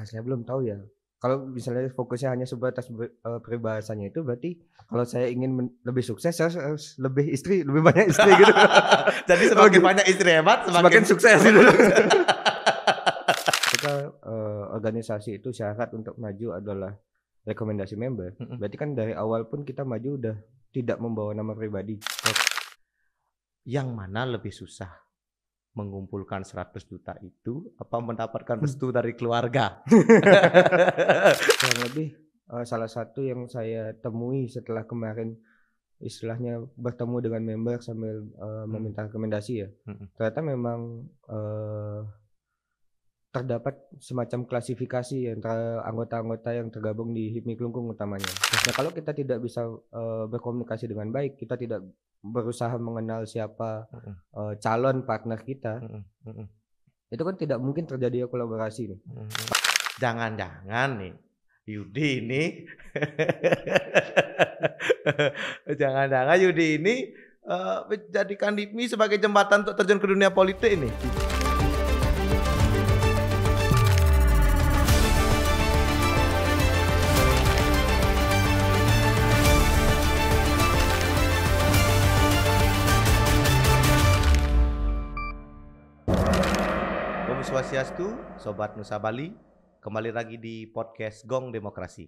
Saya belum tahu ya. Kalau misalnya fokusnya hanya sebatas peribahasanya itu berarti kalau saya ingin lebih sukses saya harus lebih banyak istri gitu. Jadi semakin banyak istri hebat Semakin sukses gitu. Kita organisasi itu syarat untuk maju adalah rekomendasi member. Berarti kan dari awal pun kita maju udah tidak membawa nama pribadi. Yang mana lebih susah? Mengumpulkan 100 juta itu apa mendapatkan restu dari keluarga? Kurang lebih salah satu yang saya temui setelah kemarin istilahnya bertemu dengan member sambil meminta rekomendasi ya. Ternyata memang terdapat semacam klasifikasi antara anggota-anggota yang tergabung di HIPMI Kelungkung utamanya. Nah, kalau kita tidak bisa berkomunikasi dengan baik, kita tidak berusaha mengenal siapa calon partner kita, itu kan tidak mungkin terjadi kolaborasi nih. Jangan-jangan nih Yudi ini jangan-jangan Yudi ini menjadikan HIPMI sebagai jembatan untuk terjun ke dunia politik ini. Om Swastiastu, Sobat Nusa Bali, kembali lagi di podcast Gong Demokrasi.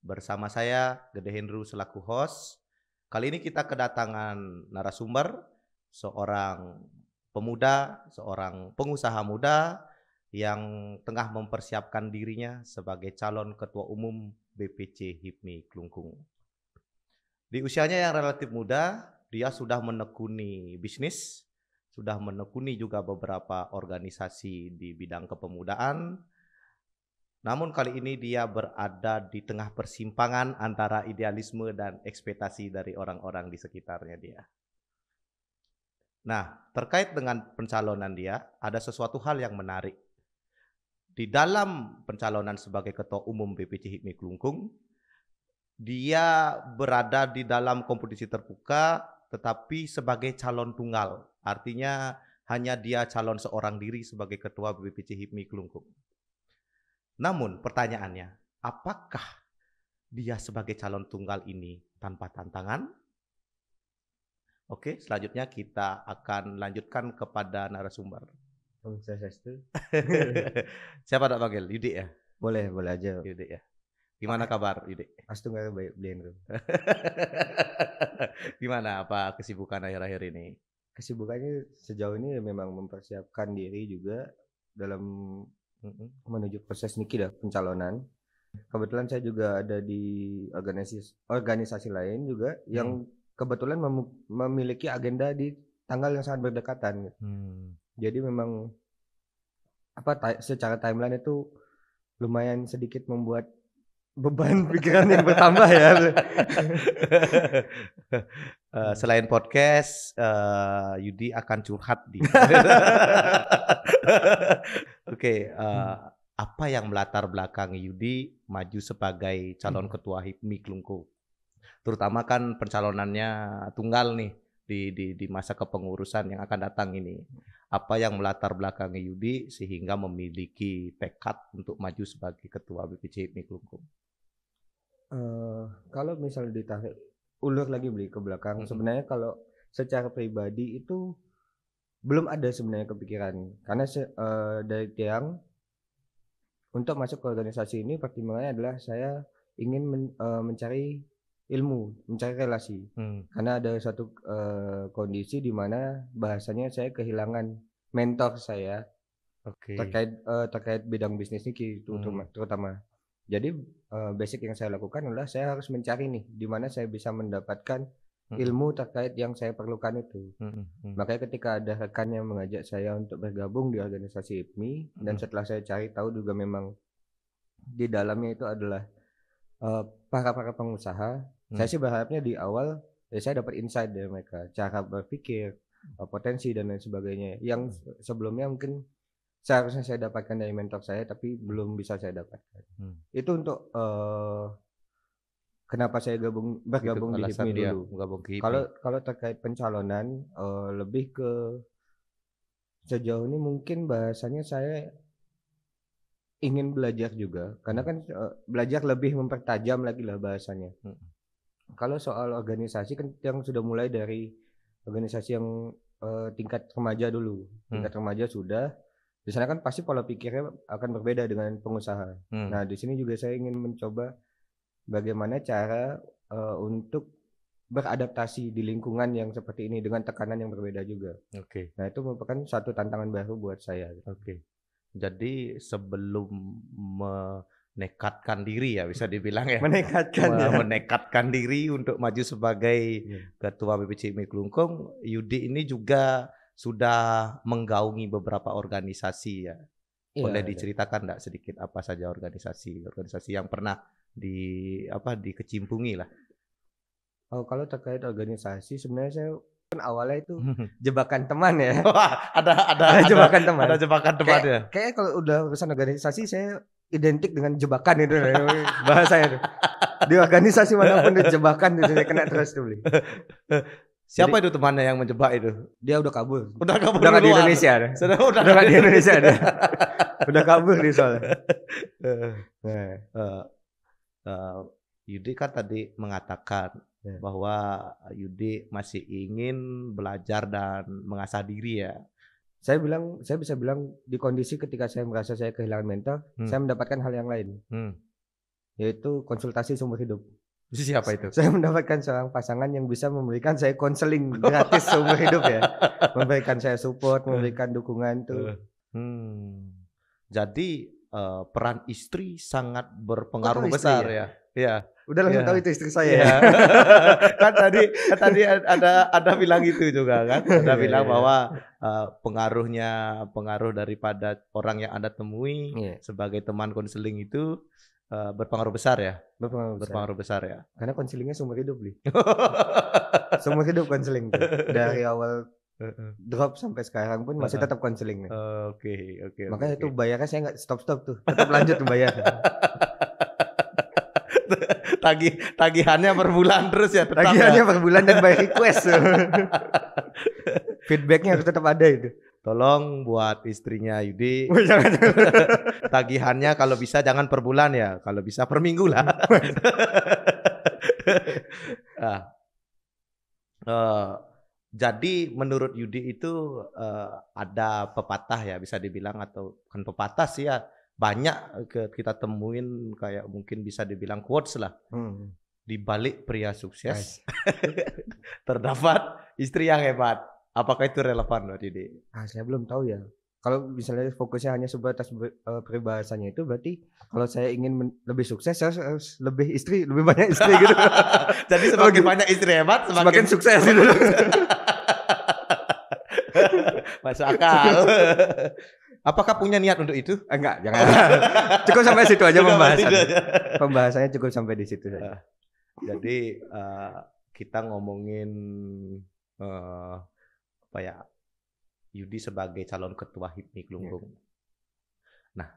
Bersama saya, Gede Hendru selaku host. Kali ini kita kedatangan narasumber, seorang pemuda, seorang pengusaha muda yang tengah mempersiapkan dirinya sebagai calon ketua umum BPC HIPMI Kelungkung. Di usianya yang relatif muda, dia sudah menekuni bisnis, sudah menekuni juga beberapa organisasi di bidang kepemudaan. Namun kali ini dia berada di tengah persimpangan antara idealisme dan ekspektasi dari orang-orang di sekitarnya dia. Nah, terkait dengan pencalonan dia, ada sesuatu hal yang menarik. Di dalam pencalonan sebagai ketua umum BPC HIPMI Kelungkung, dia berada di dalam kompetisi terbuka tetapi sebagai calon tunggal. Artinya hanya dia calon seorang diri sebagai ketua BPC HIPMI Kelungkung. Namun pertanyaannya, apakah dia sebagai calon tunggal ini tanpa tantangan? Oke, selanjutnya kita akan lanjutkan kepada narasumber. Siapa tak panggil? Yudi ya? Boleh aja. Yudi ya. Gimana kabar Yudi? Pasti nggak baik beliin. Gimana apa kesibukan akhir-akhir ini? Kesibukannya sejauh ini memang mempersiapkan diri juga dalam menuju proses niki pencalonan. Kebetulan saya juga ada di organisasi lain juga yang kebetulan memiliki agenda di tanggal yang sangat berdekatan. Jadi memang secara timeline itu lumayan sedikit membuat beban pikiran yang bertambah ya. Selain podcast, Yudi akan curhat di. Oke, apa yang melatar belakangi Yudi maju sebagai calon ketua HIPMI Kelungkung? Terutama kan pencalonannya tunggal nih di masa kepengurusan yang akan datang ini. Apa yang melatar belakangi Yudi sehingga memiliki tekad untuk maju sebagai ketua BPC HIPMI Kelungkung? Kalau misalnya ditarik ulur lagi ke belakang, sebenarnya kalau secara pribadi itu belum ada sebenarnya kepikiran, karena dari tiang untuk masuk ke organisasi ini pertimbangannya adalah saya ingin mencari ilmu, mencari relasi, karena ada satu kondisi di mana bahasanya saya kehilangan mentor saya terkait bidang bisnis ini terutama. Jadi basic yang saya lakukan adalah saya harus mencari nih di mana saya bisa mendapatkan ilmu terkait yang saya perlukan itu. Makanya ketika ada rekan yang mengajak saya untuk bergabung di organisasi HIPMI dan setelah saya cari tahu juga memang di dalamnya itu adalah para pengusaha. Saya sih berharapnya di awal saya dapat insight dari mereka, cara berpikir, potensi dan lain sebagainya yang sebelumnya mungkin seharusnya saya dapatkan dari mentor saya tapi belum bisa saya dapatkan. Itu untuk kenapa saya bergabung di HIPMI dulu. Kalau terkait pencalonan lebih ke sejauh ini mungkin bahasanya saya ingin belajar juga, karena kan belajar lebih mempertajam lagi lah bahasanya. Kalau soal organisasi kan yang sudah mulai dari organisasi yang tingkat remaja dulu. Tingkat remaja sudah, di sana kan pasti pola pikirnya akan berbeda dengan pengusaha. Nah, di sini juga saya ingin mencoba bagaimana cara untuk beradaptasi di lingkungan yang seperti ini dengan tekanan yang berbeda juga. Oke. Nah, itu merupakan satu tantangan baru buat saya. Oke. Jadi sebelum menekatkan diri ya bisa dibilang ya. Menekatkan ya. Menekatkan diri untuk maju sebagai ketua BPC IPMI Kelungkung, Yudi ini juga sudah menggaungi beberapa organisasi ya. Boleh diceritakan enggak sedikit apa saja organisasi yang pernah dikecimpungi lah. Oh, kalau terkait organisasi sebenarnya saya kan awalnya itu jebakan teman ya. ada jebakan teman. Ada jebakan teman ya. Kayak kalau udah urusan organisasi saya identik dengan jebakan itu bahasa itu. Di organisasi manapun jebakan itu saya kena terus tuh. Siapa itu temannya yang menjebak itu? Dia udah kabur. Udah kabur udah di Indonesia. Udah di Indonesia ada. Udah kabur di soalnya. Yudi kan tadi mengatakan bahwa Yudi masih ingin belajar dan mengasah diri ya. Saya bisa bilang di kondisi ketika saya merasa saya kehilangan mental, saya mendapatkan hal yang lain. Yaitu konsultasi seumur hidup. Siapa itu? Saya mendapatkan seorang pasangan yang bisa memberikan saya konseling gratis seumur hidup ya. Memberikan saya support, memberikan dukungan tuh. Jadi peran istri sangat berpengaruh besar ya. Iya. Udah langsung tahu itu istri saya. Ya. kan tadi ada bilang gitu juga kan. Ada bilang bahwa pengaruh daripada orang yang Anda temui sebagai teman konseling itu berpengaruh besar ya. Berpengaruh besar ya. Karena konselingnya seumur hidup nih. Seumur hidup konseling tuh. Dari awal drop sampai sekarang pun masih tetap konseling nih. Oke. Makanya itu bayarnya saya nggak stop tuh. Tetap lanjut bayar. Tagihannya per bulan terus ya. Tagihannya per bulan dan by request. Feedbacknya harus tetap ada itu. Tolong buat istrinya Yudi. Tagihannya kalau bisa jangan per bulan ya. Kalau bisa per minggu lah. Jadi menurut Yudi itu ada pepatah ya bisa dibilang, atau kan pepatah sih ya, banyak kita temuin kayak mungkin bisa dibilang quotes lah. Di balik pria sukses terdapat istri yang hebat. Apakah itu relevan buat Yudi? Saya belum tahu ya. Kalau misalnya fokusnya hanya sebatas peribahasanya itu, berarti kalau saya ingin lebih sukses saya harus lebih banyak istri gitu. Jadi semakin banyak istri hebat semakin sukses gitu. Masuk akal. Apakah punya niat untuk itu? Enggak, jangan. Cukup sampai situ aja pembahasannya. Pembahasannya cukup sampai di situ saja. Jadi kita ngomongin Yudi sebagai calon ketua HIPMI Kelungkung. Nah,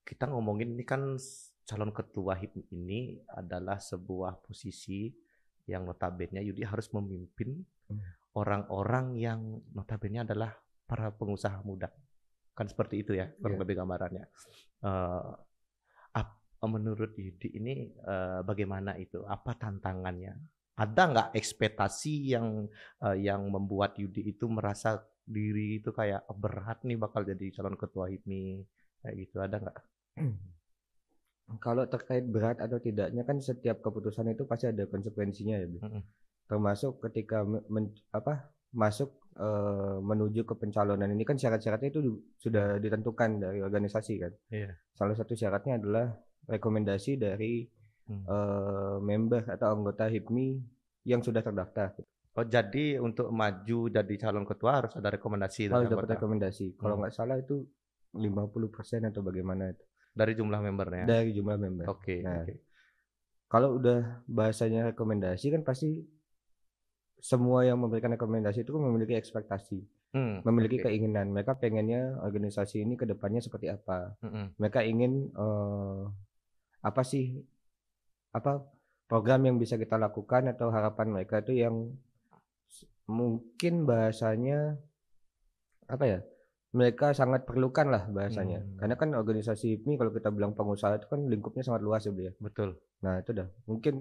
kita ngomongin ini kan calon ketua HIPMI ini adalah sebuah posisi yang notabene Yudi harus memimpin orang-orang yang notabene adalah para pengusaha muda. Kan seperti itu ya, kurang lebih gambarannya. Menurut Yudi ini bagaimana itu? Apa tantangannya? Ada nggak ekspektasi yang membuat Yudi itu merasa diri itu kayak berat nih bakal jadi calon ketua HIPMI kayak gitu, ada nggak? Kalau terkait berat atau tidaknya kan setiap keputusan itu pasti ada konsekuensinya ya, termasuk ketika masuk menuju ke pencalonan ini kan syarat-syaratnya itu sudah ditentukan dari organisasi kan. Salah satu syaratnya adalah rekomendasi dari member atau anggota HIPMI yang sudah terdaftar. Oh, jadi untuk maju jadi calon ketua harus ada rekomendasi dari anggota. Harus dapat rekomendasi. Kalau nggak salah itu 50% atau bagaimana itu. Dari jumlah membernya? Dari jumlah member. Oke. Kalau udah bahasanya rekomendasi kan pasti semua yang memberikan rekomendasi itu memiliki ekspektasi. Memiliki keinginan. Mereka pengennya organisasi ini ke depannya seperti apa. Mereka ingin program yang bisa kita lakukan atau harapan mereka itu yang mungkin bahasanya mereka sangat perlukan lah bahasanya. Karena Hmm, kan organisasi HIPMI kalau kita bilang pengusaha itu kan lingkupnya sangat luas ya, Bro, ya. betul. Nah, itu dah. Mungkin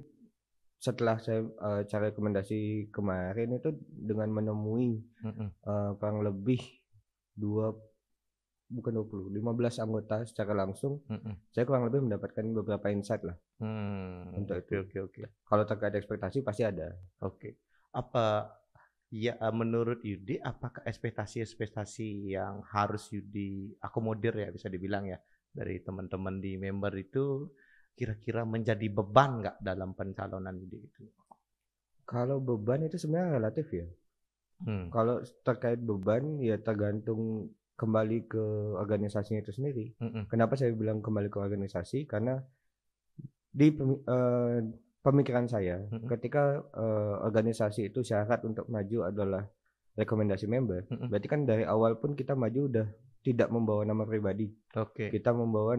setelah saya cari rekomendasi kemarin itu dengan menemui Mm-mm. kurang lebih dua bukan 20, 15 anggota secara langsung, Mm-mm. saya kurang lebih mendapatkan beberapa insight lah untuk Oke, itu. oke, oke. Kalau terkait ekspektasi pasti ada. Oke. Apa ya menurut Yudi apakah ekspektasi-ekspektasi yang harus Yudi akomodir ya bisa dibilang ya dari teman-teman di member itu kira-kira menjadi beban nggak dalam pencalonan Yudi itu? Kalau beban itu sebenarnya relatif ya. Hmm. Kalau terkait beban ya tergantung kembali ke organisasinya itu sendiri. Mm-mm. Kenapa saya bilang kembali ke organisasi? Karena di pemikiran saya, Mm-mm. ketika organisasi itu syarat untuk maju adalah rekomendasi member, Mm-mm. berarti kan dari awal pun kita maju udah tidak membawa nama pribadi. Oke. Kita membawa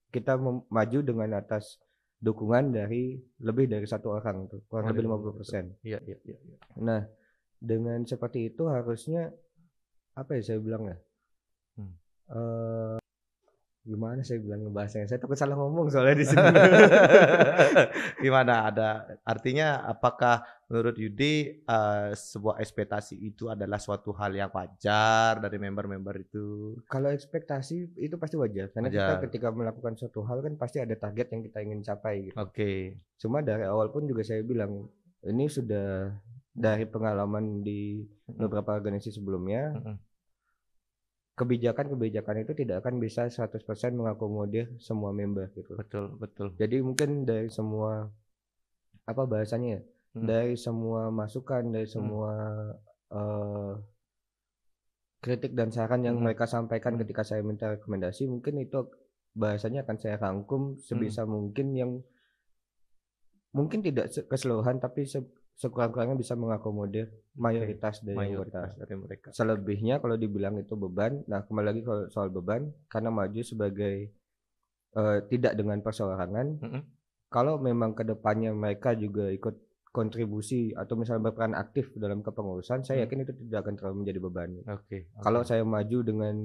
kita maju dengan atas dukungan dari lebih dari satu orang tuh, kurang Oh, lebih dari member betul. 50%. Iya, iya, iya, iya. Nah, dengan seperti itu harusnya apa ya saya bilang ya? Hmm. eh Gimana saya bilang ngebahasnya? Saya takut salah ngomong soalnya di sini. Gimana ada artinya apakah menurut Yudi sebuah ekspektasi itu adalah suatu hal yang wajar dari member-member itu? Kalau ekspektasi itu pasti wajar karena kita Wajar. ketika melakukan suatu hal kan pasti ada target yang kita ingin capai gitu. Oke. Cuma dari awal pun juga saya bilang ini sudah dari pengalaman di Mm-mm. beberapa organisasi sebelumnya, Mm-mm. kebijakan-kebijakan itu tidak akan bisa 100% mengakomodir semua member gitu. Betul, betul. Jadi mungkin dari semua apa bahasanya ya? Mm-mm. Dari semua masukan, dari Mm-mm. semua eh, kritik dan saran yang Mm-mm. mereka sampaikan Mm-mm. ketika saya minta rekomendasi mungkin itu bahasanya akan saya rangkum Mm-mm. sebisa mungkin yang mungkin tidak keseluruhan tapi sekurang-kurangnya bisa mengakomodir Oke. mayoritas dari Mayoritas anggota. dari mereka. Oke. Selebihnya kalau dibilang itu beban, nah kembali lagi kalau soal beban karena maju sebagai tidak dengan perseorangan, Mm-mm. kalau memang kedepannya mereka juga ikut kontribusi atau misalnya berperan aktif dalam kepengurusan, saya Mm. yakin itu tidak akan terlalu menjadi beban. Oke, Kalau oke. saya maju dengan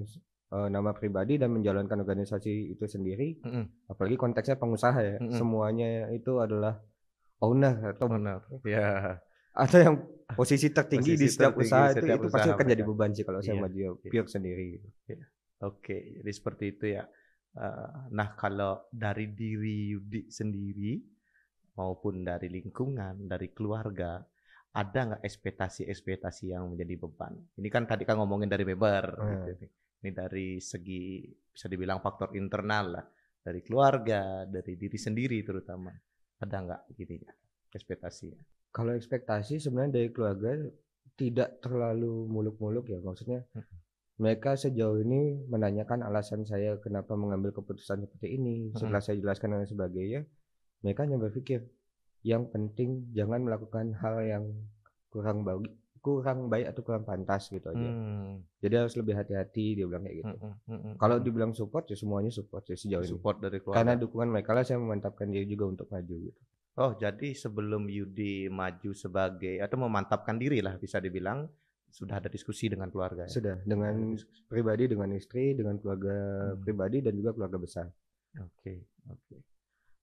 nama pribadi dan menjalankan organisasi itu sendiri, Mm-mm. apalagi konteksnya pengusaha ya, Mm-mm. semuanya itu adalah owner Benar. Ya, atau yang posisi tertinggi di posisi setiap tertinggi di usaha setiap itu pasti usaha akan jadi mereka. beban sih kalau saya Iya. maju Iya. pure sendiri. Iya. Oke, jadi seperti itu ya. Nah, kalau dari diri Yudi sendiri maupun dari lingkungan, dari keluarga, ada nggak ekspektasi-ekspektasi yang menjadi beban? Ini kan tadi kan ngomongin dari member gitu Nah, nih. Ini dari segi bisa dibilang faktor internal lah, dari keluarga, dari diri sendiri terutama. Ada nggak gini ya ekspektasinya? kalau ekspektasi sebenarnya dari keluarga tidak terlalu muluk-muluk ya, maksudnya Mm-mm. mereka sejauh ini menanyakan alasan saya kenapa mengambil keputusan seperti ini. Mm-mm. Setelah saya jelaskan dan sebagainya, mereka hanya berpikir yang penting jangan melakukan hal yang kurang baik atau kurang pantas gitu aja. Hmm. Jadi harus lebih hati-hati dia bilang kayak gitu. Mm-mm. Mm-mm. Kalau Mm-mm. dibilang support ya semuanya support ya sejauh ini. Support dari Karena keluarga. dukungan mereka lah saya memantapkan diri juga untuk maju gitu. Oh, jadi sebelum Yudi maju sebagai atau memantapkan diri lah bisa dibilang sudah ada diskusi dengan keluarga ya. Sudah Sudah ada dengan diskusi. pribadi, dengan istri, dengan keluarga Hmm. pribadi dan juga keluarga besar. Oke, oke.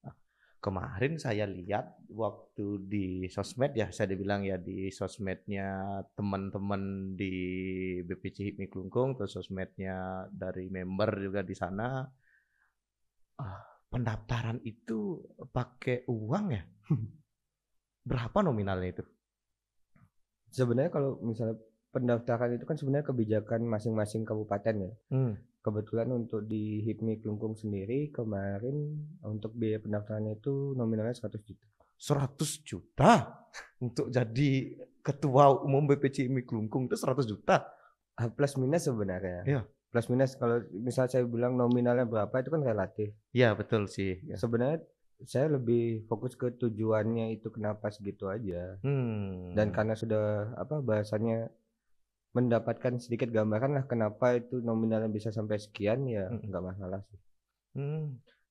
Ah, kemarin saya lihat waktu di sosmed ya, saya dibilang ya di sosmednya teman-teman di BPC HIPMI Klungkung, terus sosmednya dari member juga di sana. Pendaftaran itu pakai uang ya? Berapa nominalnya itu? Sebenarnya kalau misalnya pendaftaran itu kan sebenarnya kebijakan masing-masing kabupaten ya. Hmm. Kebetulan untuk di HIPMI Klungkung sendiri kemarin untuk biaya pendaftarannya itu nominalnya 100 juta. 100 juta untuk jadi ketua umum BPC HIPMI Klungkung itu 100 juta. Plus minus sebenarnya. Iya. Plus minus kalau misal saya bilang nominalnya berapa itu kan relatif. Iya betul sih. Ya. Sebenarnya saya lebih fokus ke tujuannya itu kenapa segitu aja. Dan karena sudah apa bahasanya mendapatkan sedikit gambaran lah kenapa itu nominalnya bisa sampai sekian ya Mm-mm. nggak masalah sih.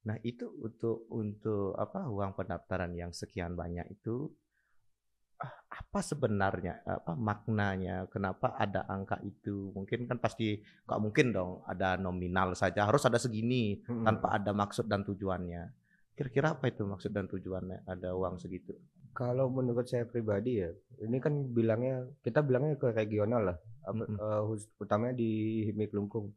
Nah itu untuk apa uang pendaftaran yang sekian banyak itu apa sebenarnya maknanya? Kenapa ada angka itu? Mungkin kan pasti nggak mungkin dong ada nominal saja, harus ada segini tanpa ada maksud dan tujuannya. Kira-kira apa itu maksud dan tujuannya ada uang segitu? Kalau menurut saya pribadi ya, ini kan kita bilangnya ke regional lah, Mhm, utamanya di HIMI Kelungkung.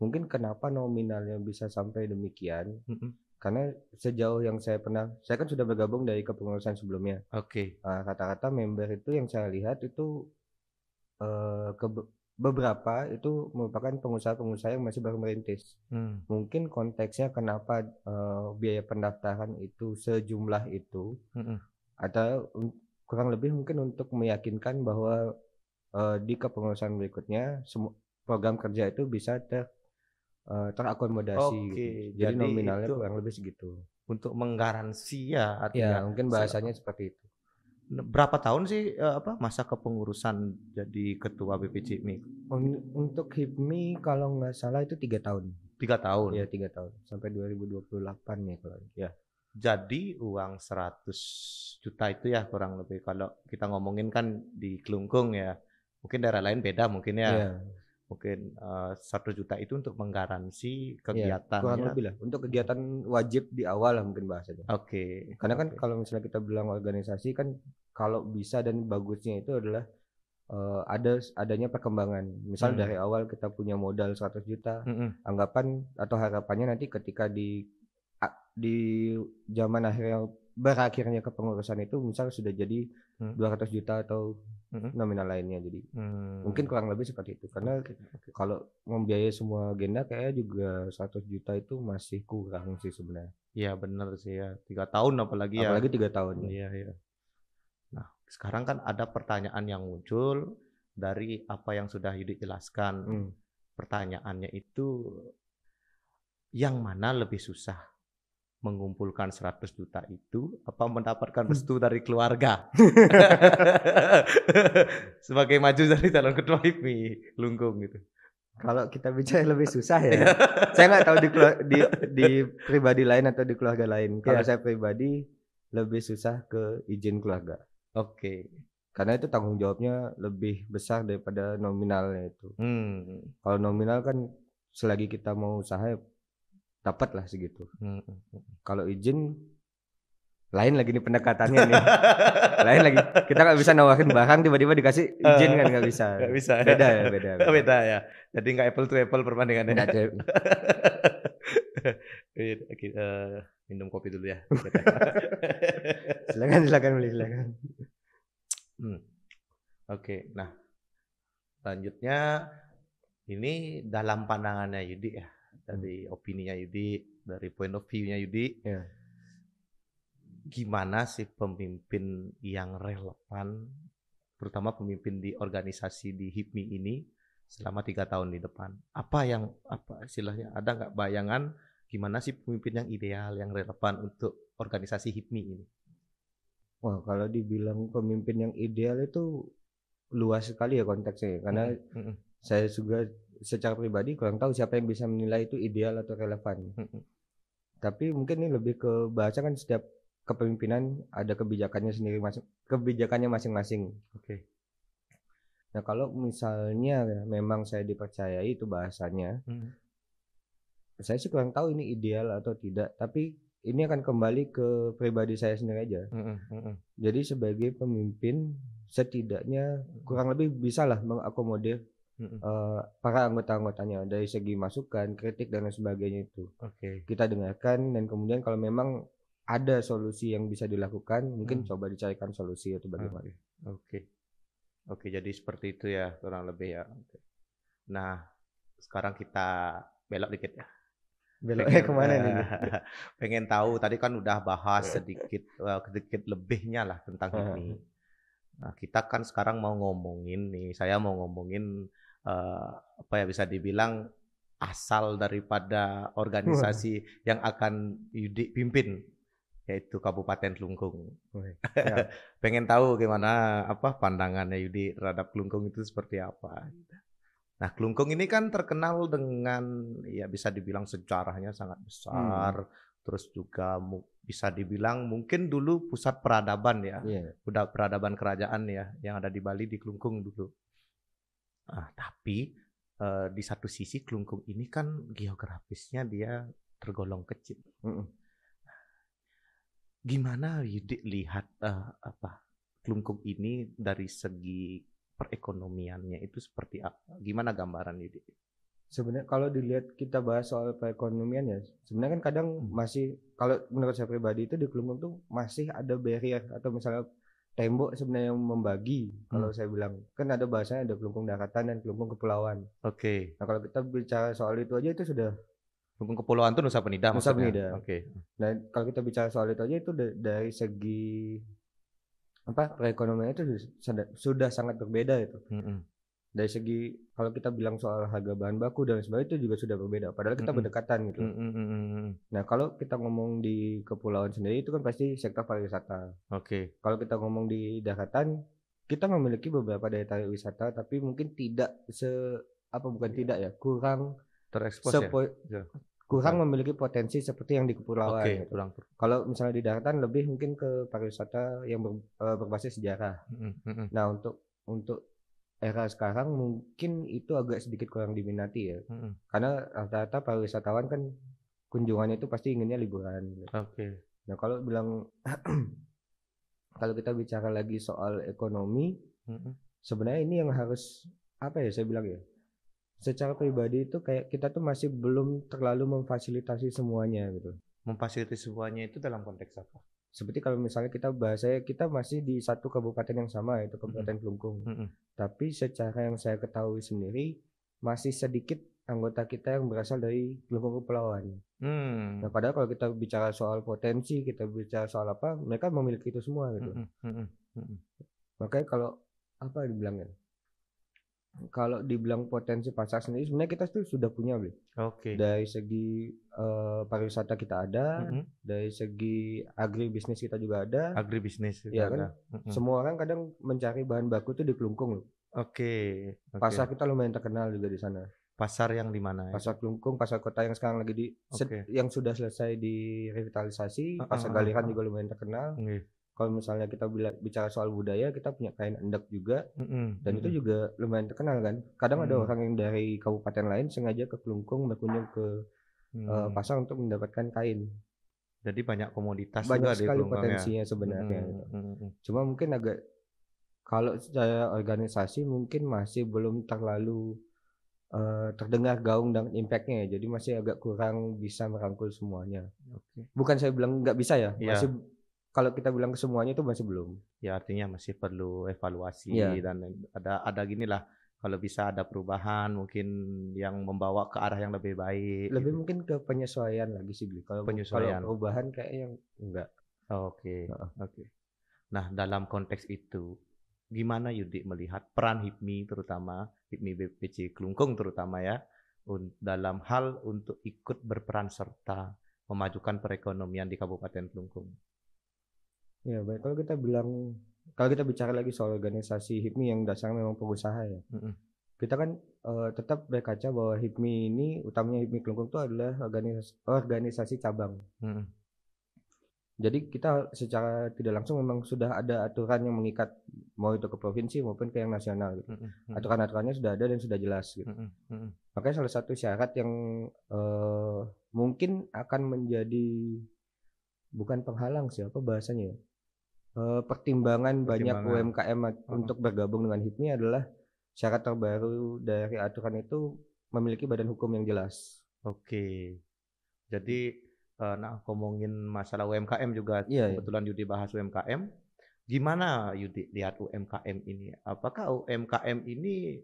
Mungkin kenapa nominalnya bisa sampai demikian, mhm. karena sejauh yang saya kan sudah bergabung dari kepengurusan sebelumnya. Oke. Rata-rata member itu yang saya lihat itu, eee, kebe beberapa itu merupakan pengusaha-pengusaha yang masih baru merintis. Mmm, Mungkin konteksnya kenapa, biaya pendaftaran itu sejumlah itu, mhm. atau kurang lebih mungkin untuk meyakinkan bahwa, di kepengurusan berikutnya program kerja itu bisa terakomodasi Oke, gitu. Jadi jadi nominalnya itu kurang lebih segitu. untuk menggaransi ya Ya, artinya mungkin bahasanya seperti itu. berapa tahun sih, masa kepengurusan jadi ketua BPJMI? Untuk HIPMI kalau nggak salah itu 3 tahun. 3 Iya tahun. 3 tahun, sampai 2028 ya kalau ya. Jadi uang 100 juta itu ya kurang lebih kalau kita ngomongin kan di Kelungkung ya, mungkin daerah lain beda mungkin ya. Iya Mungkin, 1 juta itu untuk menggaransi iya, kurang kegiatannya. lebih lah, untuk Mhm. kegiatan wajib di awal lah mungkin bahasanya. Oke, Karena kan oke. kalau misalnya kita bilang organisasi kan, kalau bisa dan bagusnya itu adalah, adanya perkembangan. Misal Mmm, dari awal kita punya modal 100 juta, mhm, anggapan atau harapannya nanti ketika di zaman akhirnya berakhirnya kepengurusan itu misal sudah jadi mhm, 200 juta atau mhm, nominal lainnya. Jadi mungkin mmm, kurang lebih seperti itu. Karena oke, oke. kalau membiayai semua agenda kayaknya juga 100 juta itu masih kurang sih sebenarnya. Iya bener sih ya, 3 tahun apalagi ya. Apalagi 3 tahun ya. Iya, iya. Nah, sekarang kan ada pertanyaan yang muncul dari apa yang sudah Yudi jelaskan. Mmm. Pertanyaannya itu, yang mana lebih susah? Mengumpulkan 100 juta itu, apa mendapatkan restu dari keluarga? Sebagai maju dari calon ketua HIPMI, Lunggung gitu. Kalau kita bicara lebih susah ya, saya nggak tahu di pribadi lain atau di keluarga lain. Kalau Iya, saya pribadi lebih susah ke izin keluarga, oke. karena itu tanggung jawabnya lebih besar daripada nominalnya itu. Mmm, Kalau nominal kan selagi kita mau usaha ya dapatlah segitu. mhm, mhm. Kalau izin lain lagi nih pendekatannya nih, lain lagi. Kita nggak bisa nawarin barang tiba-tiba dikasih izin kan nggak bisa. Nggak bisa ya? Beda ya, beda Oh, beda. beda ya? Jadi nggak apple to apple perbandingannya. Nggak ada. Iya, oke, minum kopi dulu ya. Silakan silakan beli silakan. Mmm, oke. Nah, selanjutnya ini dalam pandangannya Yudi ya, Hmm, dari opininya Yudi, dari point of view-nya Yudi, ya. gimana sih pemimpin yang relevan, terutama pemimpin di organisasi di HIPMI ini selama 3 tahun di depan? Apa istilahnya, ada nggak bayangan gimana sih pemimpin yang ideal, yang relevan untuk organisasi HIPMI ini? Wah, kalau dibilang pemimpin yang ideal itu luas sekali ya konteksnya ya, karena Mhm, mhm, saya juga secara pribadi kurang tahu siapa yang bisa menilai itu ideal atau relevan. mhm. Tapi mungkin ini lebih ke bahasa kan setiap kepemimpinan ada kebijakannya masing-masing. Oke. Nah, kalau misalnya ya memang saya dipercayai itu bahasanya, Mhm, saya sih kurang tahu ini ideal atau tidak, tapi ini akan kembali ke pribadi saya sendiri aja. mhm, mhm, Jadi sebagai pemimpin setidaknya mhm, kurang lebih bisalah mengakomodir, mhm. para anggota-anggotanya dari segi masukan, kritik dan lain sebagainya itu. Oke. Kita dengarkan dan kemudian kalau memang ada solusi yang bisa dilakukan, mungkin Mmm, coba dicarikan solusi atau bagaimana. oke, oke. Oke, jadi seperti itu ya kurang lebih ya, oke. Nah, sekarang kita belok dikit ya. Beloknya Pengen, kemana nih nih? pengen tahu tadi kan udah bahas sedikit, sedikit lebihnya lah tentang HIPMI. Heeh. Nah, kita kan sekarang mau ngomongin nih, saya mau ngomongin, apa ya, bisa dibilang asal daripada Waduh, organisasi yang akan Yudi pimpin, yaitu Kabupaten Kelungkung. wih, siap. Pengen tahu gimana, apa, pandangannya Yudi terhadap Kelungkung itu seperti apa? Nah, Kelungkung ini kan terkenal dengan ya bisa dibilang sejarahnya sangat Mhm. besar, terus juga bisa dibilang mungkin dulu pusat peradaban ya, Iya. udah peradaban kerajaan ya yang ada di Bali di Klungkung dulu. Tapi di satu sisi Klungkung ini kan geografisnya dia tergolong kecil. Mm-mm. Gimana Yudik lihat Klungkung ini dari segi perekonomiannya itu seperti apa? Gimana gambaran Yudik? Sebenarnya kalau dilihat kita bahas soal perekonomian ya, sebenarnya kan kadang masih, kalau menurut saya pribadi itu di Klungkung tuh masih ada barrier atau misalnya tembok sebenarnya yang membagi. Kalau saya bilang kan ada bahasanya ada Klungkung daratan dan Klungkung kepulauan. Oke. Nah kalau kita bicara soal itu aja itu sudah Klungkung kepulauan itu Nusa Penida Nusa maksudnya. Penida. Oke. Nah kalau kita bicara soal itu aja itu dari segi perekonomian itu sudah sangat berbeda itu. Dari segi kalau kita bilang soal harga bahan baku dan sebagainya itu juga sudah berbeda. Padahal kita berdekatan gitu. Nah kalau kita ngomong di kepulauan sendiri itu kan pasti sektor pariwisata. Oke. Kalau kita ngomong di daratan, kita memiliki beberapa daya tarik wisata, tapi mungkin tidak kurang terekspos ya. Kurang memiliki potensi seperti yang di kepulauan. Oke, gitu. Kalau misalnya di daratan lebih mungkin ke pariwisata yang berbasis sejarah. Nah untuk era sekarang mungkin itu agak sedikit kurang diminati ya, karena rata-rata pariwisatawan kan kunjungannya itu pasti inginnya liburan. Oke. Nah kalau kalau kita bicara lagi soal ekonomi, sebenarnya ini yang harus saya bilang ya, secara pribadi itu kayak kita tuh masih belum terlalu memfasilitasi semuanya gitu. Memfasilitasi semuanya itu dalam konteks apa? Seperti kalau misalnya kita masih di satu kabupaten yang sama, yaitu Kabupaten Klungkung. Tapi secara yang saya ketahui sendiri masih sedikit anggota kita yang berasal dari Klungkung Kepulauan. Nah padahal kalau kita bicara soal potensi, kita bicara soal apa, mereka memiliki itu semua gitu. Makanya kalau dibilang potensi pasar sendiri sebenarnya kita tuh sudah punya, Oke. Dari segi pariwisata kita ada, dari segi agribisnis kita juga ada. Agribisnis ya kan. Semua orang kadang mencari bahan baku itu di Klungkung loh. Oke. Pasar kita lumayan terkenal juga di sana. Pasar yang di mana? Pasar Klungkung, pasar kota yang sekarang lagi yang sudah selesai direvitalisasi. Pasar Galiran juga lumayan terkenal. Kalau misalnya kita bicara soal budaya, kita punya kain endek juga, dan itu juga lumayan terkenal kan. Kadang ada orang yang dari kabupaten lain sengaja ke Klungkung berkunjung ke pasar untuk mendapatkan kain. Jadi banyak komoditas banyak juga sekali di potensinya sebenarnya. Cuma mungkin kalau secara organisasi mungkin masih belum terlalu terdengar gaung dan impactnya ya. Jadi masih agak kurang bisa merangkul semuanya. Bukan saya bilang nggak bisa ya, masih. Kalau kita bilang ke semuanya itu masih belum. Ya artinya masih perlu evaluasi dan ada ginilah, kalau bisa ada perubahan mungkin yang membawa ke arah yang lebih baik. Lebih mungkin ke penyesuaian lagi sih, Kalau perubahan kayaknya enggak. Oke. Nah dalam konteks itu gimana Yudik melihat peran HIPMI, terutama HIPMI BPC Klungkung terutama ya, dalam hal untuk ikut berperan serta memajukan perekonomian di Kabupaten Klungkung? Ya baik, kalau kita bicara lagi soal organisasi HIPMI yang dasarnya memang pengusaha ya, kita kan tetap berkaca bahwa HIPMI ini, utamanya HIPMI Klungkung itu adalah organisasi cabang. Jadi kita secara tidak langsung memang sudah ada aturan yang mengikat, mau itu ke provinsi maupun ke yang nasional gitu. Aturan-aturannya sudah ada dan sudah jelas gitu. Makanya salah satu syarat yang mungkin akan menjadi bukan penghalang sih, bahasanya ya, pertimbangan banyak UMKM untuk bergabung dengan HIPMI adalah syarat terbaru dari aturan itu memiliki badan hukum yang jelas. Oke. Jadi ngomongin masalah UMKM juga, kebetulan Yudi bahas UMKM. Gimana Yudi lihat UMKM ini? Apakah UMKM ini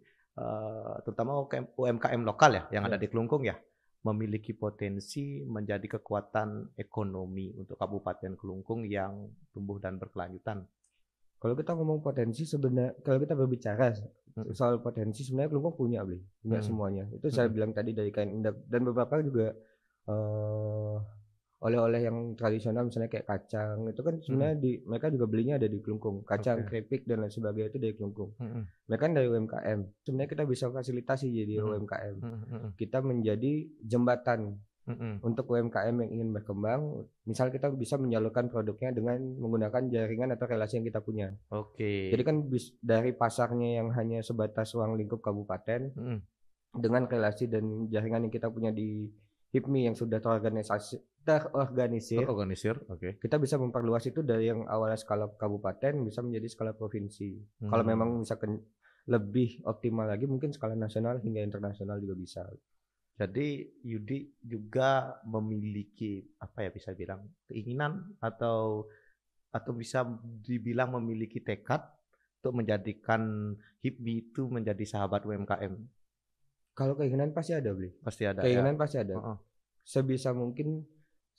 terutama UMKM lokal ya yang ada di Klungkung ya, memiliki potensi menjadi kekuatan ekonomi untuk Kabupaten Klungkung yang tumbuh dan berkelanjutan? Kalau kita ngomong potensi, sebenarnya kalau kita berbicara soal potensi, sebenarnya Klungkung punya semuanya. Itu saya bilang tadi dari kain endek dan beberapa juga oleh-oleh yang tradisional misalnya kayak kacang itu kan sebenarnya mereka juga belinya ada di Klungkung. Kacang, keripik dan lain sebagainya itu dari Klungkung. Mereka kan dari UMKM. Sebenarnya kita bisa fasilitasi jadi UMKM. Kita menjadi jembatan Untuk UMKM yang ingin berkembang, misal kita bisa menyalurkan produknya dengan menggunakan jaringan atau relasi yang kita punya. Oke. Jadi kan dari pasarnya yang hanya sebatas ruang lingkup kabupaten, dengan relasi dan jaringan yang kita punya di HIPMI yang sudah terorganisir, Oke. kita bisa memperluas itu dari yang awalnya skala kabupaten bisa menjadi skala provinsi. Kalau memang misalkan lebih optimal lagi, mungkin skala nasional hingga internasional juga bisa. Jadi Yudi juga memiliki apa ya, bisa bilang keinginan atau bisa dibilang memiliki tekad untuk menjadikan HIPMI itu menjadi sahabat UMKM. Kalau keinginan pasti ada, Bli. Pasti ada Keinginan ya. pasti ada. Sebisa mungkin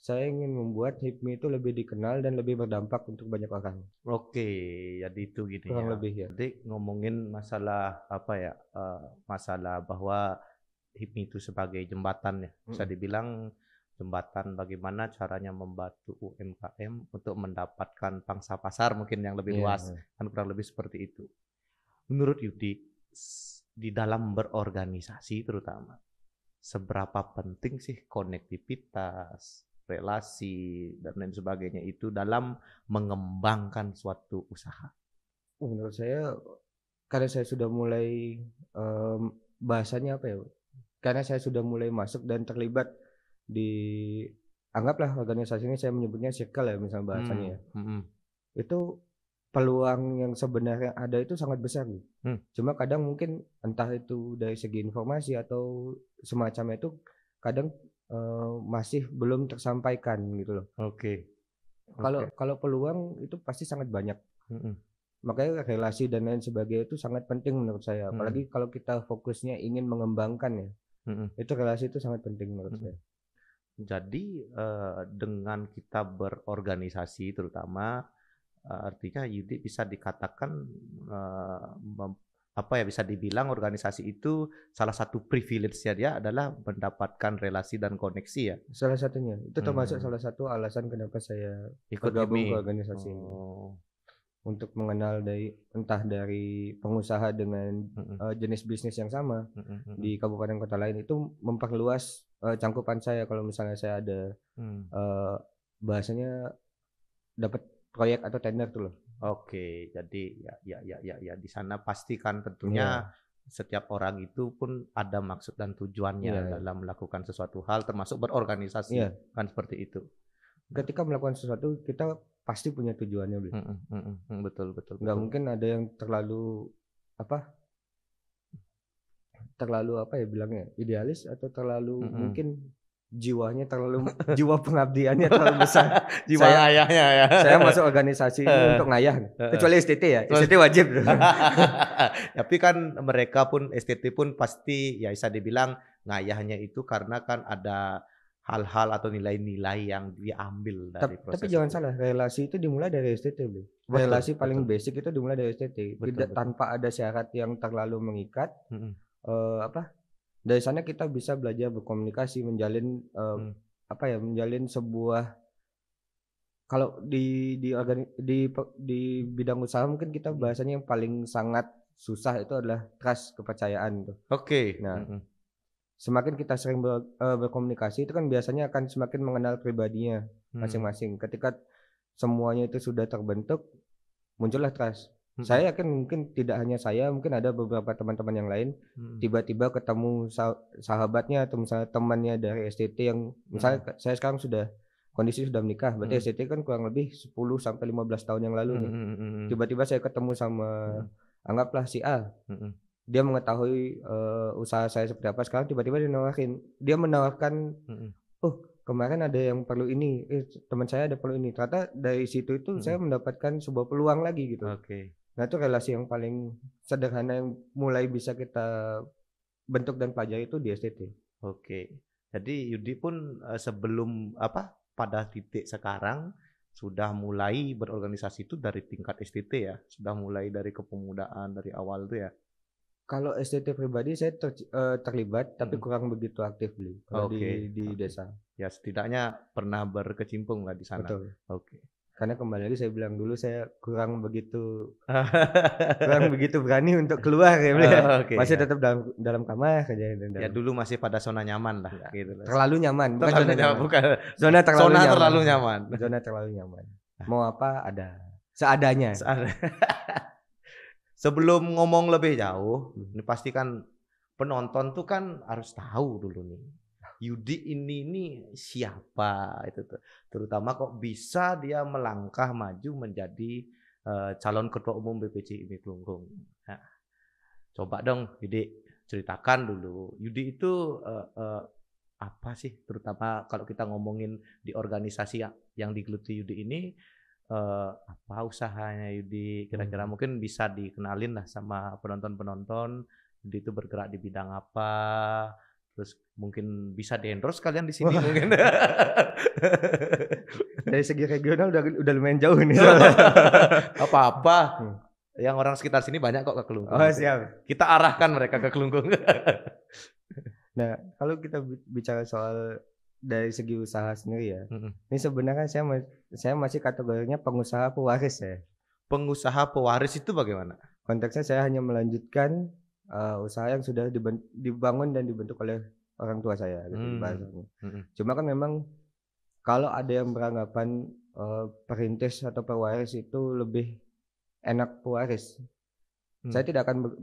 saya ingin membuat HIPMI itu lebih dikenal dan lebih berdampak untuk banyak orang. Oke, jadi itu gini Kurang ya. lebih ya. Jadi ngomongin masalah apa ya, masalah bahwa HIPMI itu sebagai jembatan ya, bisa dibilang jembatan bagaimana caranya membantu UMKM untuk mendapatkan pangsa pasar mungkin yang lebih luas, kan kurang lebih seperti itu. Menurut Yudi, di dalam berorganisasi terutama, seberapa penting sih konektivitas, relasi, dan lain sebagainya itu dalam mengembangkan suatu usaha? Menurut saya, karena saya sudah mulai bahasanya apa ya? Karena saya sudah mulai masuk dan terlibat di, anggaplah organisasi ini saya menyebutnya circle ya, misalnya bahasanya ya. Itu peluang yang sebenarnya ada itu sangat besar nih. Cuma kadang mungkin entah itu dari segi informasi atau semacamnya itu kadang masih belum tersampaikan gitu loh. Oke. Kalau peluang itu pasti sangat banyak. Makanya relasi dan lain sebagainya itu sangat penting menurut saya. Apalagi kalau kita fokusnya ingin mengembangkan ya. Itu relasi itu sangat penting menurut saya. Jadi dengan kita berorganisasi terutama, artinya Yudi bisa dikatakan apa ya, bisa dibilang organisasi itu salah satu privilege-nya dia adalah mendapatkan relasi dan koneksi ya. Salah satunya itu termasuk salah satu alasan kenapa saya ikut bergabung HIPMI ke organisasi ini. Untuk mengenal entah dari pengusaha dengan jenis bisnis yang sama di kabupaten kota lain, itu memperluas cangkupan saya. Kalau misalnya saya ada bahasanya dapat proyek atau tender tuh loh. Oke, jadi ya di sana pastikan tentunya setiap orang itu pun ada maksud dan tujuannya dalam melakukan sesuatu hal, termasuk berorganisasi, kan seperti itu. Ketika melakukan sesuatu kita pasti punya tujuannya, Bli. Betul. Nggak mungkin ada yang terlalu apa ya bilangnya, idealis atau terlalu mungkin jiwanya terlalu jiwa pengabdiannya terlalu besar. Jiwa ayahnya ya. Saya masuk organisasi ini untuk ngayah, kecuali STT ya. STT wajib. Tapi kan mereka pun STT pun pasti ya bisa dibilang ngayahnya itu karena kan ada hal-hal atau nilai-nilai yang diambil dari proses. Tapi jangan salah, relasi itu dimulai dari STT, Bli. Relasi paling basic itu dimulai dari STT. Tidak tanpa ada syarat yang terlalu mengikat. Dari sana kita bisa belajar berkomunikasi, menjalin menjalin sebuah, kalau di bidang usaha mungkin kita bahasanya yang paling sangat susah itu adalah trust, kepercayaan tuh. Oke. Nah, semakin kita sering berkomunikasi itu kan biasanya akan semakin mengenal pribadinya masing-masing. Ketika semuanya itu sudah terbentuk, muncullah trust. Saya yakin mungkin tidak hanya saya, mungkin ada beberapa teman-teman yang lain tiba-tiba ketemu sahabatnya atau misalnya temannya dari STT yang misalnya saya sekarang kondisi sudah menikah, berarti STT kan kurang lebih 10 sampai 15 tahun yang lalu nih. Tiba-tiba saya ketemu sama anggaplah si A. Dia mengetahui usaha saya seperti apa sekarang, tiba-tiba dia menawarkan kemarin ada yang perlu ini, teman saya ada perlu ini. Ternyata dari situ itu saya mendapatkan sebuah peluang lagi gitu. Nah itu relasi yang paling sederhana yang mulai bisa kita bentuk dan pelajari itu di STT. Oke. Jadi Yudi pun sebelum pada titik sekarang sudah mulai berorganisasi itu dari tingkat STT ya, sudah mulai dari kepemudaan dari awal itu ya. Kalau STT pribadi saya terlibat tapi kurang begitu aktif, Bli. Kalau di desa. Ya setidaknya pernah berkecimpung lah di sana. Betul. Oke. Karena kembali lagi saya bilang dulu saya kurang begitu berani untuk keluar ya, Bli, ya. Oke, Masih ya. tetap dalam kamar aja Ya dulu masih pada zona nyaman lah ya, gitu loh. terlalu nyaman, bukan Terlalu zona nyaman, nyaman. bukan. Zona terlalu Zona nyaman. terlalu nyaman. Zona terlalu nyaman. Mau apa ada. Seadanya. Sebelum ngomong lebih jauh, ini pasti kan penonton tuh kan harus tahu dulu nih. Yudi ini siapa itu tuh. Terutama kok bisa dia melangkah maju menjadi calon ketua umum BPC IMI Kelungkung. Nah, coba dong Yudi ceritakan dulu. Yudi itu apa sih, terutama kalau kita ngomongin di organisasi yang digeluti Yudi ini, apa usahanya Yudi, kira-kira mungkin bisa dikenalin lah sama penonton-penonton. Yudi itu bergerak di bidang apa, terus mungkin bisa di-endorse kalian di sini. Wah. Mungkin. Dari segi regional udah lumayan jauh nih. Apa-apa. Yang orang sekitar sini banyak kok ke Kelungkung. Oh, siap. Kita arahkan mereka ke Kelungkung. Nah, kalau kita bicara soal dari segi usaha sendiri ya, ini sebenarnya saya masih kategorinya pengusaha pewaris ya. Pengusaha pewaris itu bagaimana? Konteksnya saya hanya melanjutkan usaha yang sudah dibangun dan dibentuk oleh orang tua saya gitu bahasanya. Cuma kan memang kalau ada yang beranggapan perintis atau pewaris itu lebih enak pewaris, saya tidak akan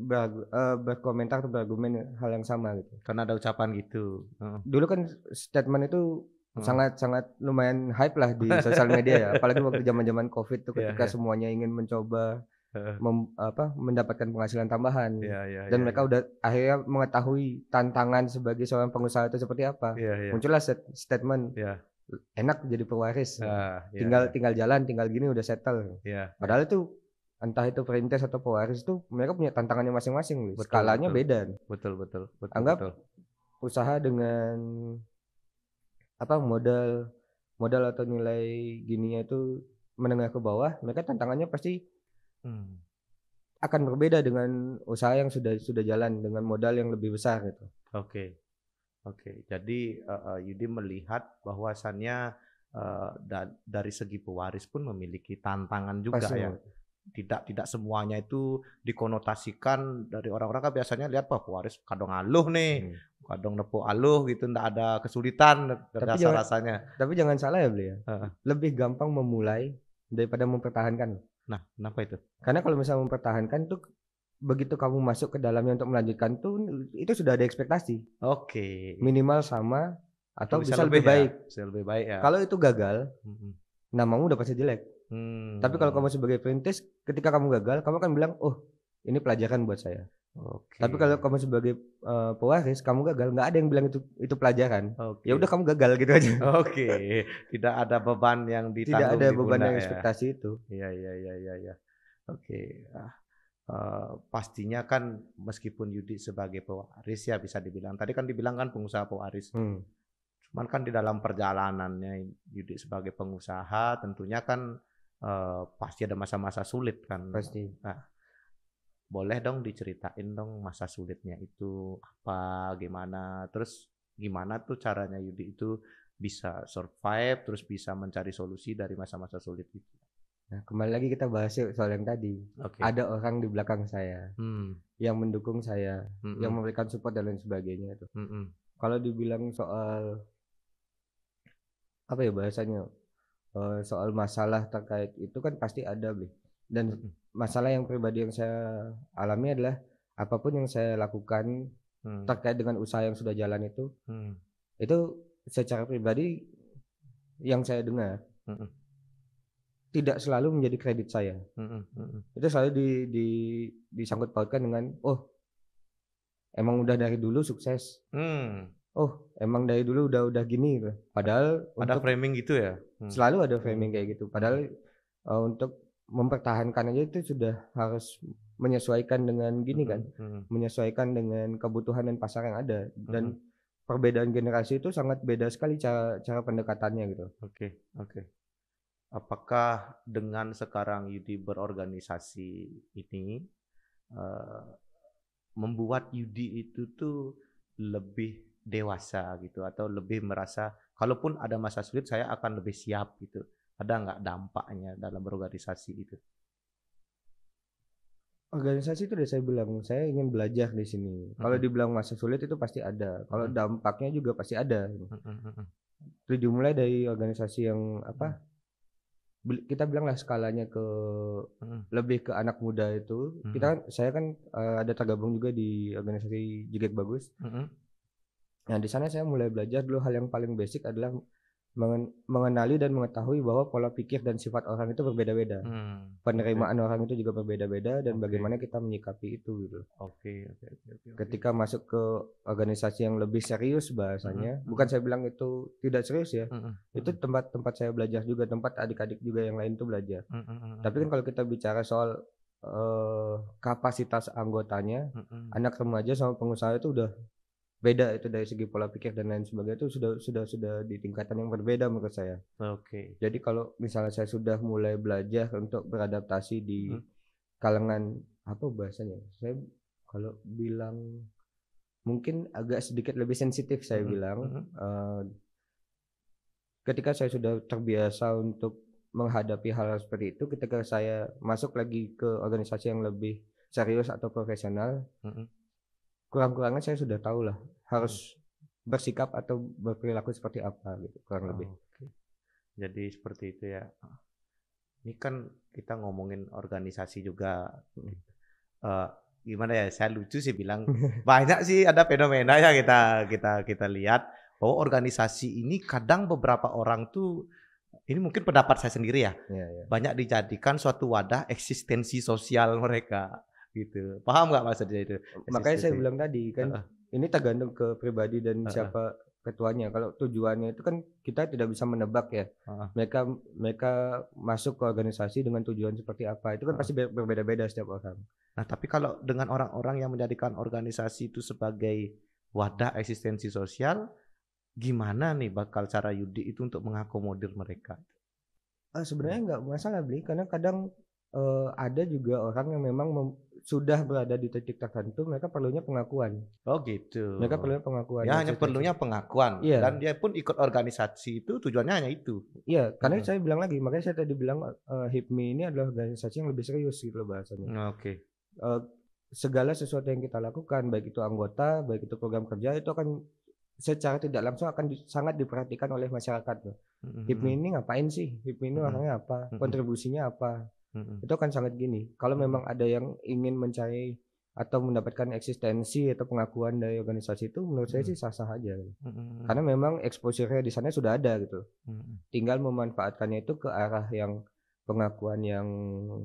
berkomentar atau berargumen hal yang sama gitu. Karena ada ucapan gitu. Dulu kan statement itu sangat lumayan hype lah di sosial media ya, apalagi waktu zaman COVID tuh ketika semuanya ingin mencoba mendapatkan penghasilan tambahan, dan mereka udah akhirnya mengetahui tantangan sebagai seorang pengusaha itu seperti apa. Muncullah statement enak jadi pewaris, tinggal jalan, tinggal gini udah settle. Padahal itu entah itu perintis atau pewaris itu mereka punya tantangannya masing-masing, skalanya beda. Betul. Anggap usaha dengan modal atau nilai gininya itu menengah ke bawah, mereka tantangannya pasti akan berbeda dengan usaha yang sudah jalan dengan modal yang lebih besar gitu. Oke. Jadi Yudi melihat bahwasannya dari segi pewaris pun memiliki tantangan juga. Pasti, ya. Tidak semuanya itu dikonotasikan dari orang-orang kan biasanya lihat pewaris kadang aluh nih, kadang nepo aluh gitu, ndak ada kesulitan rasanya. Tapi jangan salah ya Beli ya. Lebih gampang memulai daripada mempertahankan. Nah, kenapa itu? Karena kalau misalnya mempertahankan tuh begitu kamu masuk ke dalamnya untuk melanjutkan tuh itu sudah ada ekspektasi. Oke. Minimal sama atau bisa lebih baik. Bisa lebih baik ya. Kalau itu gagal, namamu udah pasti jelek. Tapi kalau kamu sebagai perintis, ketika kamu gagal, kamu akan bilang, oh ini pelajaran buat saya. Tapi kalau kamu sebagai pewaris, kamu gagal, nggak ada yang bilang itu pelajaran. Ya udah kamu gagal gitu aja. Tidak ada beban yang ditanggung. Tidak ada beban yang ekspektasi itu. Iya. Pastinya kan meskipun Yudi sebagai pewaris ya bisa dibilang. Tadi kan dibilang kan pengusaha pewaris. Cuman kan di dalam perjalanannya Yudi sebagai pengusaha tentunya kan pasti ada masa-masa sulit kan. Pasti. Nah, boleh dong diceritain dong masa sulitnya itu apa, gimana, terus gimana tuh caranya Yudi itu bisa survive, terus bisa mencari solusi dari masa-masa sulit itu. Nah, kembali lagi kita bahas soal yang tadi. Ada orang di belakang saya yang mendukung saya, yang memberikan support dan lain sebagainya itu. Kalau dibilang soal apa ya bahasanya, soal masalah terkait itu kan pasti ada, Bli. Dan masalah yang pribadi yang saya alami adalah apapun yang saya lakukan terkait dengan usaha yang sudah jalan itu secara pribadi yang saya dengar tidak selalu menjadi kredit saya. Itu selalu disangkut pautkan dengan emang udah dari dulu sukses. Emang dari dulu udah gini gitu. Padahal ada framing gitu ya. Selalu ada framing kayak gitu. Padahal untuk mempertahankan aja itu sudah harus menyesuaikan dengan gini kan. Menyesuaikan dengan kebutuhan dan pasar yang ada. Dan perbedaan generasi itu sangat beda sekali cara pendekatannya gitu. Oke. Apakah dengan sekarang Yudi berorganisasi ini membuat Yudi itu tuh lebih dewasa gitu, atau lebih merasa kalaupun ada masa sulit saya akan lebih siap gitu, Ada nggak dampaknya dalam berorganisasi itu? Organisasi itu udah saya bilang, saya ingin belajar di sini. Kalau dibilang masa sulit itu pasti ada. Kalau dampaknya juga pasti ada. Itu dimulai dari organisasi yang apa? Kita bilanglah skalanya ke lebih ke anak muda itu. Saya kan ada tergabung juga di organisasi Jigek Bagus. Nah, di sana saya mulai belajar dulu hal yang paling basic adalah mengenali dan mengetahui bahwa pola pikir dan sifat orang itu berbeda-beda. Penerimaan orang itu juga berbeda-beda dan bagaimana kita menyikapi itu gitu. Ketika masuk ke organisasi yang lebih serius bahasanya, bukan saya bilang itu tidak serius ya. Itu tempat saya belajar juga, tempat adik-adik juga yang lain itu belajar. Tapi kan kalau kita bicara soal kapasitas anggotanya, anak remaja sama pengusaha itu udah beda itu dari segi pola pikir dan lain sebagainya itu sudah di tingkatan yang berbeda menurut saya. Jadi kalau misalnya saya sudah mulai belajar untuk beradaptasi di kalangan apa bahasanya? Saya kalau bilang mungkin agak sedikit lebih sensitif saya bilang. Ketika saya sudah terbiasa untuk menghadapi hal seperti itu, ketika saya masuk lagi ke organisasi yang lebih serius atau profesional, kurang-kurangnya saya sudah tahu lah harus bersikap atau berperilaku seperti apa gitu kurang lebih. Jadi seperti itu ya. Ini kan kita ngomongin organisasi juga. Gimana ya? Saya lucu sih bilang banyak sih ada fenomena ya kita lihat bahwa organisasi ini kadang beberapa orang tuh ini mungkin pendapat saya sendiri ya. Banyak dijadikan suatu wadah eksistensi sosial mereka gitu. Paham nggak maksudnya itu? Makanya saya bilang tadi kan ini tergantung ke pribadi dan siapa ketuanya. Kalau tujuannya itu kan kita tidak bisa menebak ya. Mereka masuk ke organisasi dengan tujuan seperti apa. Itu kan pasti berbeda-beda setiap orang. Nah, tapi kalau dengan orang-orang yang menjadikan organisasi itu sebagai wadah eksistensi sosial, gimana nih bakal cara Yudi itu untuk mengakomodir mereka? Sebenarnya nggak masalah Bli, karena kadang ada juga orang yang memang sudah berada di titik tertentu, mereka perlunya pengakuan. Oh gitu. Mereka perlunya pengakuan. Ya hanya perlunya pengakuan. Iya. Dan dia pun ikut organisasi itu tujuannya hanya itu. Iya, karena saya bilang lagi, makanya saya tadi bilang HIPMI ini adalah organisasi yang lebih serius gitu loh bahasanya. Segala sesuatu yang kita lakukan, baik itu anggota, baik itu program kerja, itu akan secara tidak langsung akan sangat diperhatikan oleh masyarakat loh. HIPMI ini ngapain sih? HIPMI ini orangnya apa? Kontribusinya apa? Itu kan sangat gini. Kalau memang ada yang ingin mencari atau mendapatkan eksistensi atau pengakuan dari organisasi itu, menurut saya sih sah-sah aja. Karena memang exposure-nya di sana sudah ada gitu. Tinggal memanfaatkannya itu ke arah yang pengakuan yang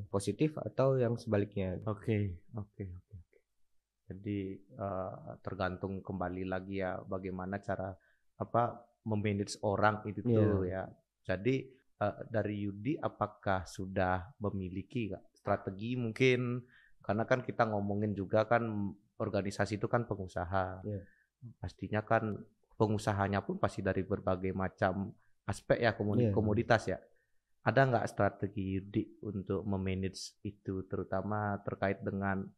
positif atau yang sebaliknya. Oke. Jadi tergantung kembali lagi ya bagaimana cara memanage orang itu tuh ya. Jadi dari Yudi apakah sudah memiliki strategi mungkin, karena kan kita ngomongin juga kan organisasi itu kan pengusaha. Pastinya kan pengusahanya pun pasti dari berbagai macam aspek ya, komoditas ya. Ada nggak strategi Yudi untuk memanage itu, terutama terkait dengan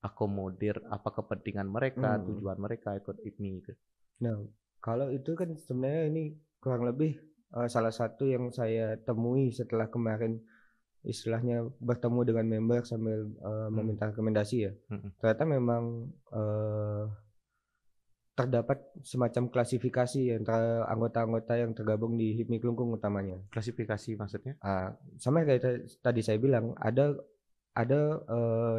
akomodir apa kepentingan mereka, tujuan mereka ikut HIPMI itu? Nah, kalau itu kan sebenarnya ini kurang lebih salah satu yang saya temui setelah kemarin istilahnya bertemu dengan member sambil meminta rekomendasi ya. Ternyata memang terdapat semacam klasifikasi antara anggota-anggota yang tergabung di HIPMI Kelungkung utamanya. Klasifikasi maksudnya? Sama kayak tadi saya bilang, ada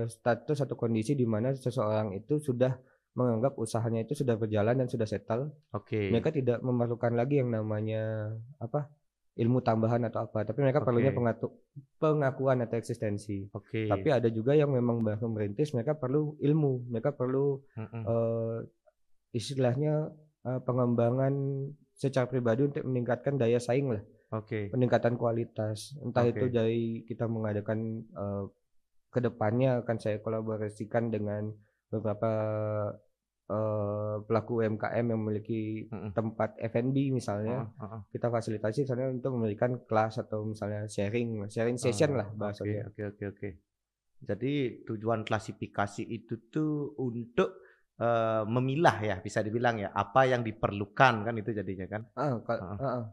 status atau kondisi di mana seseorang itu sudah menganggap usahanya itu sudah berjalan dan sudah settle. Mereka tidak memerlukan lagi yang namanya ilmu tambahan atau apa, tapi mereka perlunya pengakuan atau eksistensi. Tapi ada juga yang memang baru merintis, mereka perlu ilmu, mereka perlu istilahnya pengembangan secara pribadi untuk meningkatkan daya saing lah. Peningkatan kualitas, entah itu dari kita mengadakan kedepannya akan saya kolaborasikan dengan beberapa pelaku UMKM yang memiliki tempat F&B misalnya, kita fasilitasi misalnya untuk memberikan kelas atau misalnya sharing session lah bahasanya. Oke. Jadi tujuan klasifikasi itu tuh untuk memilah ya, bisa dibilang ya, apa yang diperlukan kan itu jadinya kan? Heeh.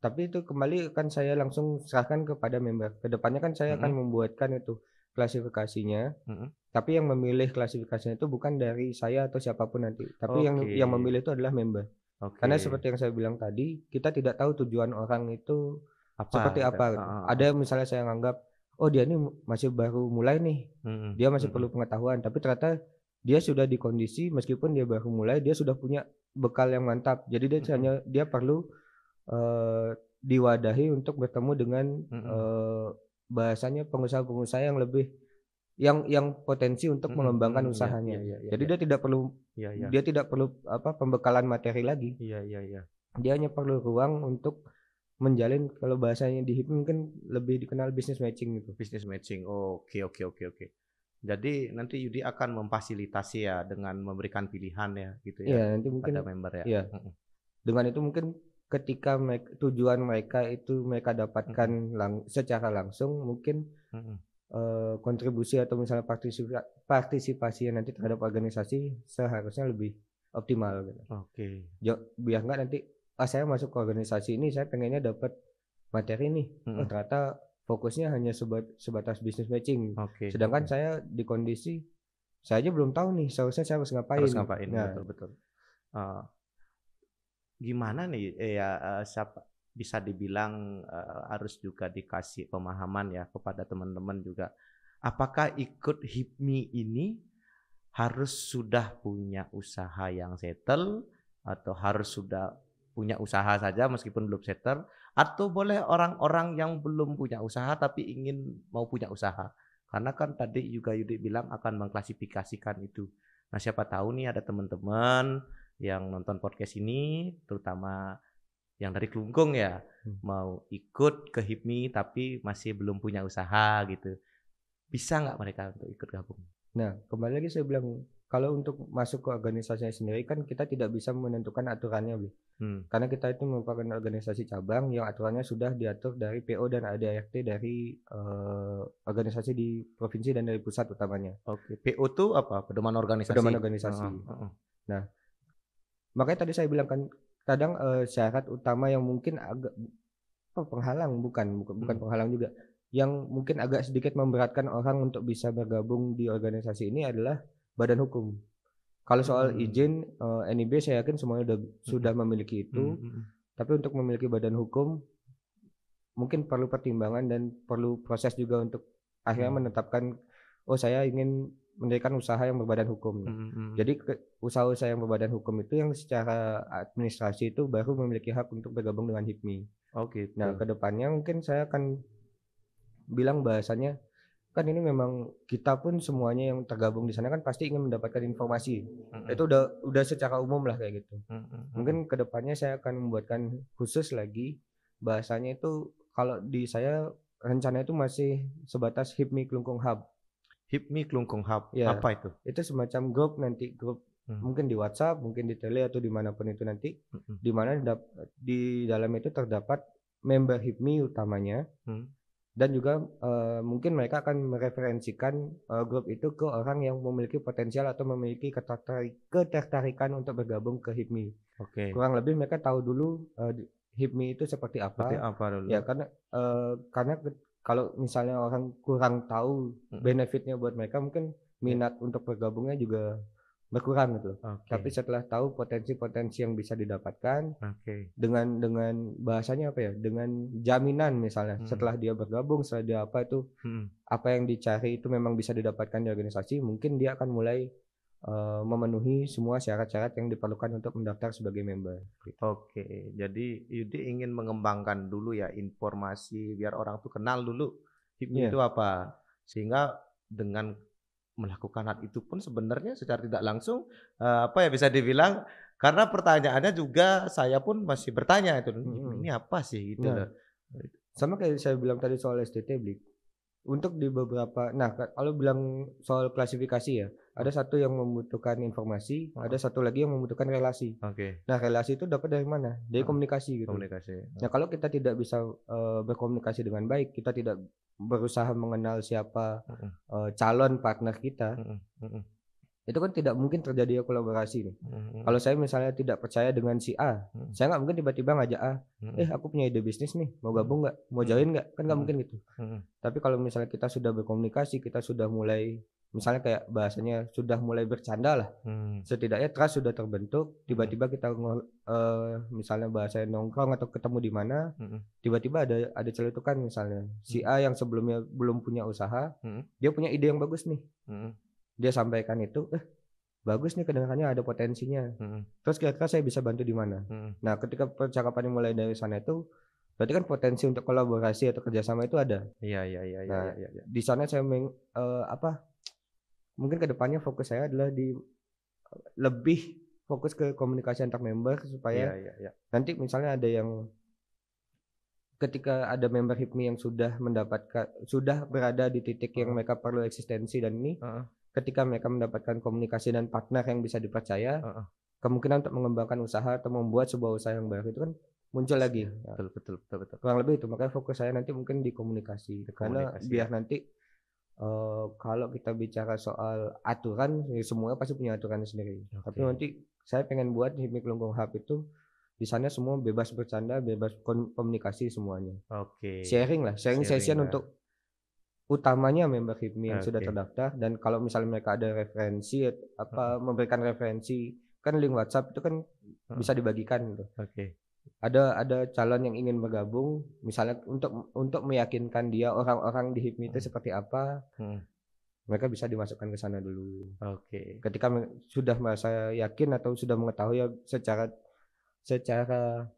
Tapi itu kembali kan saya langsung serahkan kepada member. Kedepannya kan saya akan Mhm, membuatkan itu klasifikasinya, mhm. tapi yang memilih klasifikasinya itu bukan dari saya atau siapapun nanti, tapi Oke, yang memilih itu adalah member. oke. Karena seperti yang saya bilang tadi, kita tidak tahu tujuan orang itu Apa seperti gitu? apa gitu. Heeh, heeh. Ada yang misalnya saya nganggap, oh dia ini masih baru mulai nih, Mhm, dia masih mhm, perlu pengetahuan, tapi ternyata dia sudah di kondisi meskipun dia baru mulai, dia sudah punya bekal yang mantap. Jadi mhm, dia perlu diwadahi untuk bertemu dengan, mhm, eee, bahasanya pengusaha-pengusaha yang lebih yang potensi untuk mhm, mengembangkan iya, iya, usahanya. iya, iya, Jadi iya, iya, iya, dia tidak perlu apa, pembekalan materi lagi. iya, iya, iya. Dia hanya perlu ruang untuk menjalin kalau bahasanya di HIPMI mungkin lebih dikenal business matching gitu. Business matching. Oke, oke, oke, oke. Jadi nanti Yudi akan memfasilitasi ya dengan memberikan pilihan ya gitu ya Iya, nanti mungkin pada member ya. iya, Mhm, dengan itu mungkin ketika tujuan mereka itu mereka dapatkan mhm, secara langsung mungkin mhm. kontribusi atau misalnya partisipasinya nanti terhadap organisasi seharusnya lebih optimal gitu. Oke. Biar nggak nanti, saya masuk ke organisasi ini saya pengennya dapat materi nih, oh Mhm. ternyata fokusnya hanya sebatas business matching. Oke, Sedangkan oke. saya di kondisi, saya aja belum tahu nih seharusnya saya harus Harus ngapain. ngapain? Nah, Betul, betul. Eee, Gimana nih, ya, bisa dibilang, harus juga dikasih pemahaman ya kepada teman-teman juga. Apakah ikut HIPMI ini harus sudah punya usaha yang settle, atau harus sudah punya usaha saja meskipun belum settle, atau boleh orang-orang yang belum punya usaha tapi ingin mau punya usaha? Karena kan tadi juga Yudi bilang akan mengklasifikasikan itu. Nah, siapa tahu nih ada teman-teman yang nonton podcast ini, terutama yang dari Kelungkung ya, hmm. mau ikut ke HIPMI tapi masih belum punya usaha gitu. Bisa nggak mereka untuk ikut gabung? Nah, kembali lagi saya bilang, kalau untuk masuk ke organisasinya sendiri kan kita tidak bisa menentukan aturannya, Bli. Hmm, Karena kita itu merupakan organisasi cabang yang aturannya sudah diatur dari PO dan ADART dari organisasi di provinsi dan dari pusat utamanya, oke. PO itu apa? Pedoman organisasi? pedoman organisasi. Heeh, heeh. Nah, makanya tadi saya bilang kan kadang syarat utama yang mungkin agak penghalang, bukan Mhm, penghalang juga, yang mungkin agak sedikit memberatkan orang untuk bisa bergabung di organisasi ini adalah badan hukum. Kalau soal mmm, izin, NIB saya yakin semuanya mhm, sudah memiliki mhm, itu, mhm, tapi untuk memiliki badan hukum mungkin perlu pertimbangan dan perlu proses juga untuk akhirnya mmm, menetapkan, "Oh saya ingin mendirikan usaha yang berbadan hukum." Nah, mhm, mhm. jadi usaha-usaha yang berbadan hukum itu yang secara administrasi itu baru memiliki hak untuk bergabung dengan HIPMI. Oh Nah, gitu. ke depannya mungkin saya akan bilang bahasanya, kan ini memang kita pun semuanya yang tergabung di sana kan pasti ingin mendapatkan informasi. Mhm, Itu udah secara umum lah kayak gitu. mhm, mhm. Mungkin ke depannya saya akan membuatkan khusus lagi, bahasanya itu kalau di saya rencana itu masih sebatas HIPMI Kelungkung Hub. HIPMI Kelungkung Hub, Ya, apa itu? itu semacam grup nanti, grup Mmm, mungkin di WhatsApp, mungkin di Tele atau dimanapun itu nanti, mhm, di mana di dalam itu terdapat member HIPMI utamanya. mhm. Dan juga, mungkin mereka akan mereferensikan, grup itu ke orang yang memiliki potensial atau memiliki ketertarikan untuk bergabung ke HIPMI. Oke. Kurang lebih mereka tahu dulu, HIPMI itu seperti Seperti apa, apa dulu? ya karena kalau misalnya orang kurang tahu Mhm, benefit-nya buat mereka mungkin ya, minat untuk bergabungnya juga berkurang gitu loh. Tapi oke, setelah tahu potensi-potensi yang bisa didapatkan oke. dengan bahasanya apa ya, dengan jaminan misalnya Mhm, setelah dia bergabung, setelah dia apa itu, mhm. apa yang dicari itu memang bisa didapatkan di organisasi, mungkin dia akan mulai, memenuhi semua syarat-syarat yang diperlukan untuk mendaftar sebagai member, gitu. Oke, jadi Yudi ingin mengembangkan dulu ya informasi biar orang tuh kenal dulu HIPMI itu Iya, apa. Sehingga dengan melakukan hal itu pun sebenarnya secara tidak langsung, apa ya, bisa dibilang karena pertanyaannya juga saya pun masih bertanya itu, "HIPMI mhm. ini apa sih?" Gitu Nah, loh. sama kayak saya bilang tadi soal STT, Blik. Untuk di beberapa nah, kalau bilang soal klasifikasi ya, ada Oh, satu yang membutuhkan informasi, ada heeh, satu lagi yang membutuhkan relasi. oke, Nah, relasi itu dapat dari mana? Dari heeh, komunikasi gitu. komunikasi, Nah, kalau kita tidak bisa, berkomunikasi dengan baik, kita tidak berusaha mengenal siapa, mhm, calon partner kita, mhm, mhm, itu kan tidak mungkin terjadi kolaborasi nih. Kalau saya misalnya tidak percaya dengan si A, saya nggak mungkin tiba-tiba ngajak A, aku punya ide bisnis nih, mau gabung nggak, mau join nggak, kan nggak mungkin gitu. Tapi kalau misalnya kita sudah berkomunikasi, kita sudah mulai, misalnya kayak bahasanya sudah mulai bercanda lah, setidaknya trust sudah terbentuk, tiba-tiba kita misalnya bahasa nongkrong atau ketemu di mana, tiba-tiba ada celetukan, misalnya si A yang sebelumnya belum punya usaha, dia punya ide yang bagus nih, dia sampaikan itu, bagus nih, kedengarannya ada potensinya, terus kira-kira saya bisa bantu di mana. Nah, ketika percakapan mulai dari sana itu berarti kan potensi untuk kolaborasi atau kerjasama itu ada. Iya. Nah, di sana saya mungkin kedepannya fokus saya adalah lebih fokus ke komunikasi antar member, supaya nanti misalnya ada yang, ketika ada member HIPMI yang sudah berada di titik yang mereka perlu eksistensi, dan ini ketika mereka mendapatkan komunikasi dan partner yang bisa dipercaya, kemungkinan untuk mengembangkan usaha atau membuat sebuah usaha yang baru itu kan muncul lagi. Betul. Kurang lebih itu, makanya fokus saya nanti mungkin di komunikasi, karena biar nanti kalau kita bicara soal aturan, ya semuanya pasti punya aturan sendiri. Tapi nanti saya pengen buat HIPMI Kelungkung Hub itu di sana semua bebas bercanda, bebas komunikasi semuanya. Sharing session untuk utamanya member HIPMI yang sudah terdaftar, dan kalau misalnya mereka ada referensi memberikan referensi, kan link WhatsApp itu kan bisa dibagikan gitu. Ada calon yang ingin bergabung, misalnya untuk meyakinkan dia orang-orang di HIPMI itu seperti apa, mereka bisa dimasukkan ke sana dulu. Ketika sudah merasa yakin atau sudah mengetahui ya secara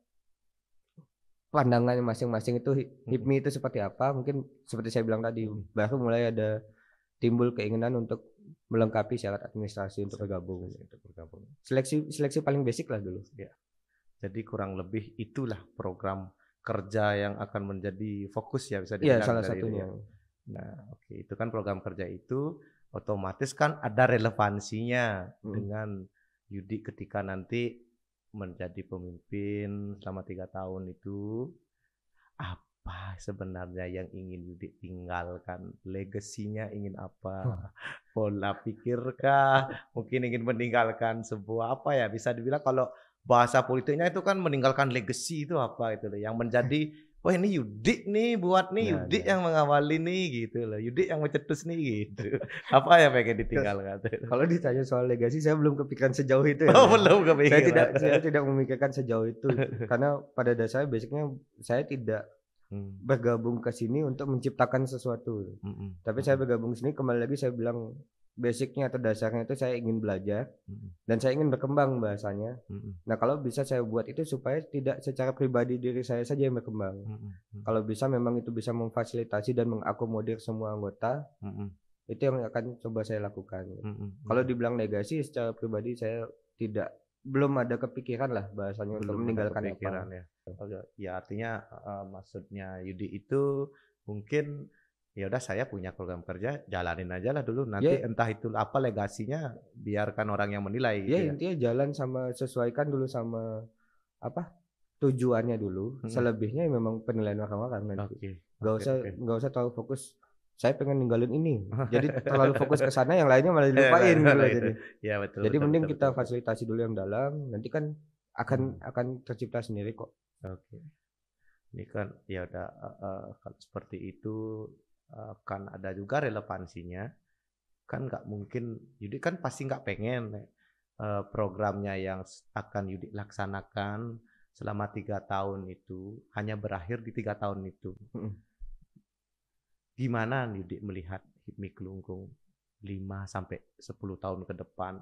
pandangan masing-masing itu HIPMI itu seperti apa, mungkin seperti saya bilang tadi, baru mulai ada timbul keinginan untuk melengkapi syarat administrasi untuk bergabung. Seleksi paling basic lah dulu. Jadi kurang lebih itulah program kerja yang akan menjadi fokus ya, bisa dibilang. Iya, salah satunya. Nah, itu kan program kerja itu otomatis kan ada relevansinya dengan Yudi ketika nanti menjadi pemimpin selama 3 tahun itu. Apa sebenarnya yang ingin Yudi tinggalkan? Legasinya ingin apa? Pola pikirkah? Mungkin ingin meninggalkan sebuah apa ya? Bisa dibilang kalau bahasa politiknya itu kan meninggalkan legasi itu apa itu loh, yang menjadi wah ini Yudi nih buat nih, Yudi yang mengawali nih gitu loh, Yudi yang mencetus nih gitu. Apa yang pengen ditinggalkan? Kalau ditanya soal legasi, saya belum kepikiran sejauh itu ya. Belum kepikiran. Saya tidak memikirkan sejauh itu. Karena pada dasarnya basicnya saya tidak bergabung ke sini untuk menciptakan sesuatu. Tapi saya bergabung ke sini, kembali lagi saya bilang, basicnya atau dasarnya itu saya ingin belajar dan saya ingin berkembang bahasanya. Nah, kalau bisa saya buat itu supaya tidak secara pribadi diri saya saja yang berkembang. Kalau bisa memang itu bisa memfasilitasi dan mengakomodir semua anggota, itu yang akan coba saya lakukan. Kalau dibilang legasi secara pribadi, saya belum ada kepikiran lah bahasanya untuk meninggalkan apa. Ya artinya maksudnya Yudi itu mungkin ya udah, saya punya program kerja, jalanin aja lah dulu, nanti entah itu apa legasinya biarkan orang yang menilai gitu ya. Intinya jalan sama sesuaikan dulu sama apa tujuannya dulu, selebihnya memang penilaian orang-orang nanti. Nggak usah terlalu fokus saya pengen ninggalin ini, jadi terlalu fokus ke sana, yang lainnya malah dilupain gitu. Ya, betul, jadi mending kita fasilitasi dulu yang dalam, nanti kan akan tercipta sendiri kok. Ini kan ya udah kalau seperti itu kan ada juga relevansinya, kan nggak mungkin Yudi kan pasti nggak pengen programnya yang akan Yudi laksanakan selama 3 tahun itu hanya berakhir di 3 tahun itu. Gimana Yudi melihat HIPMI Kelungkung 5-10 tahun ke depan?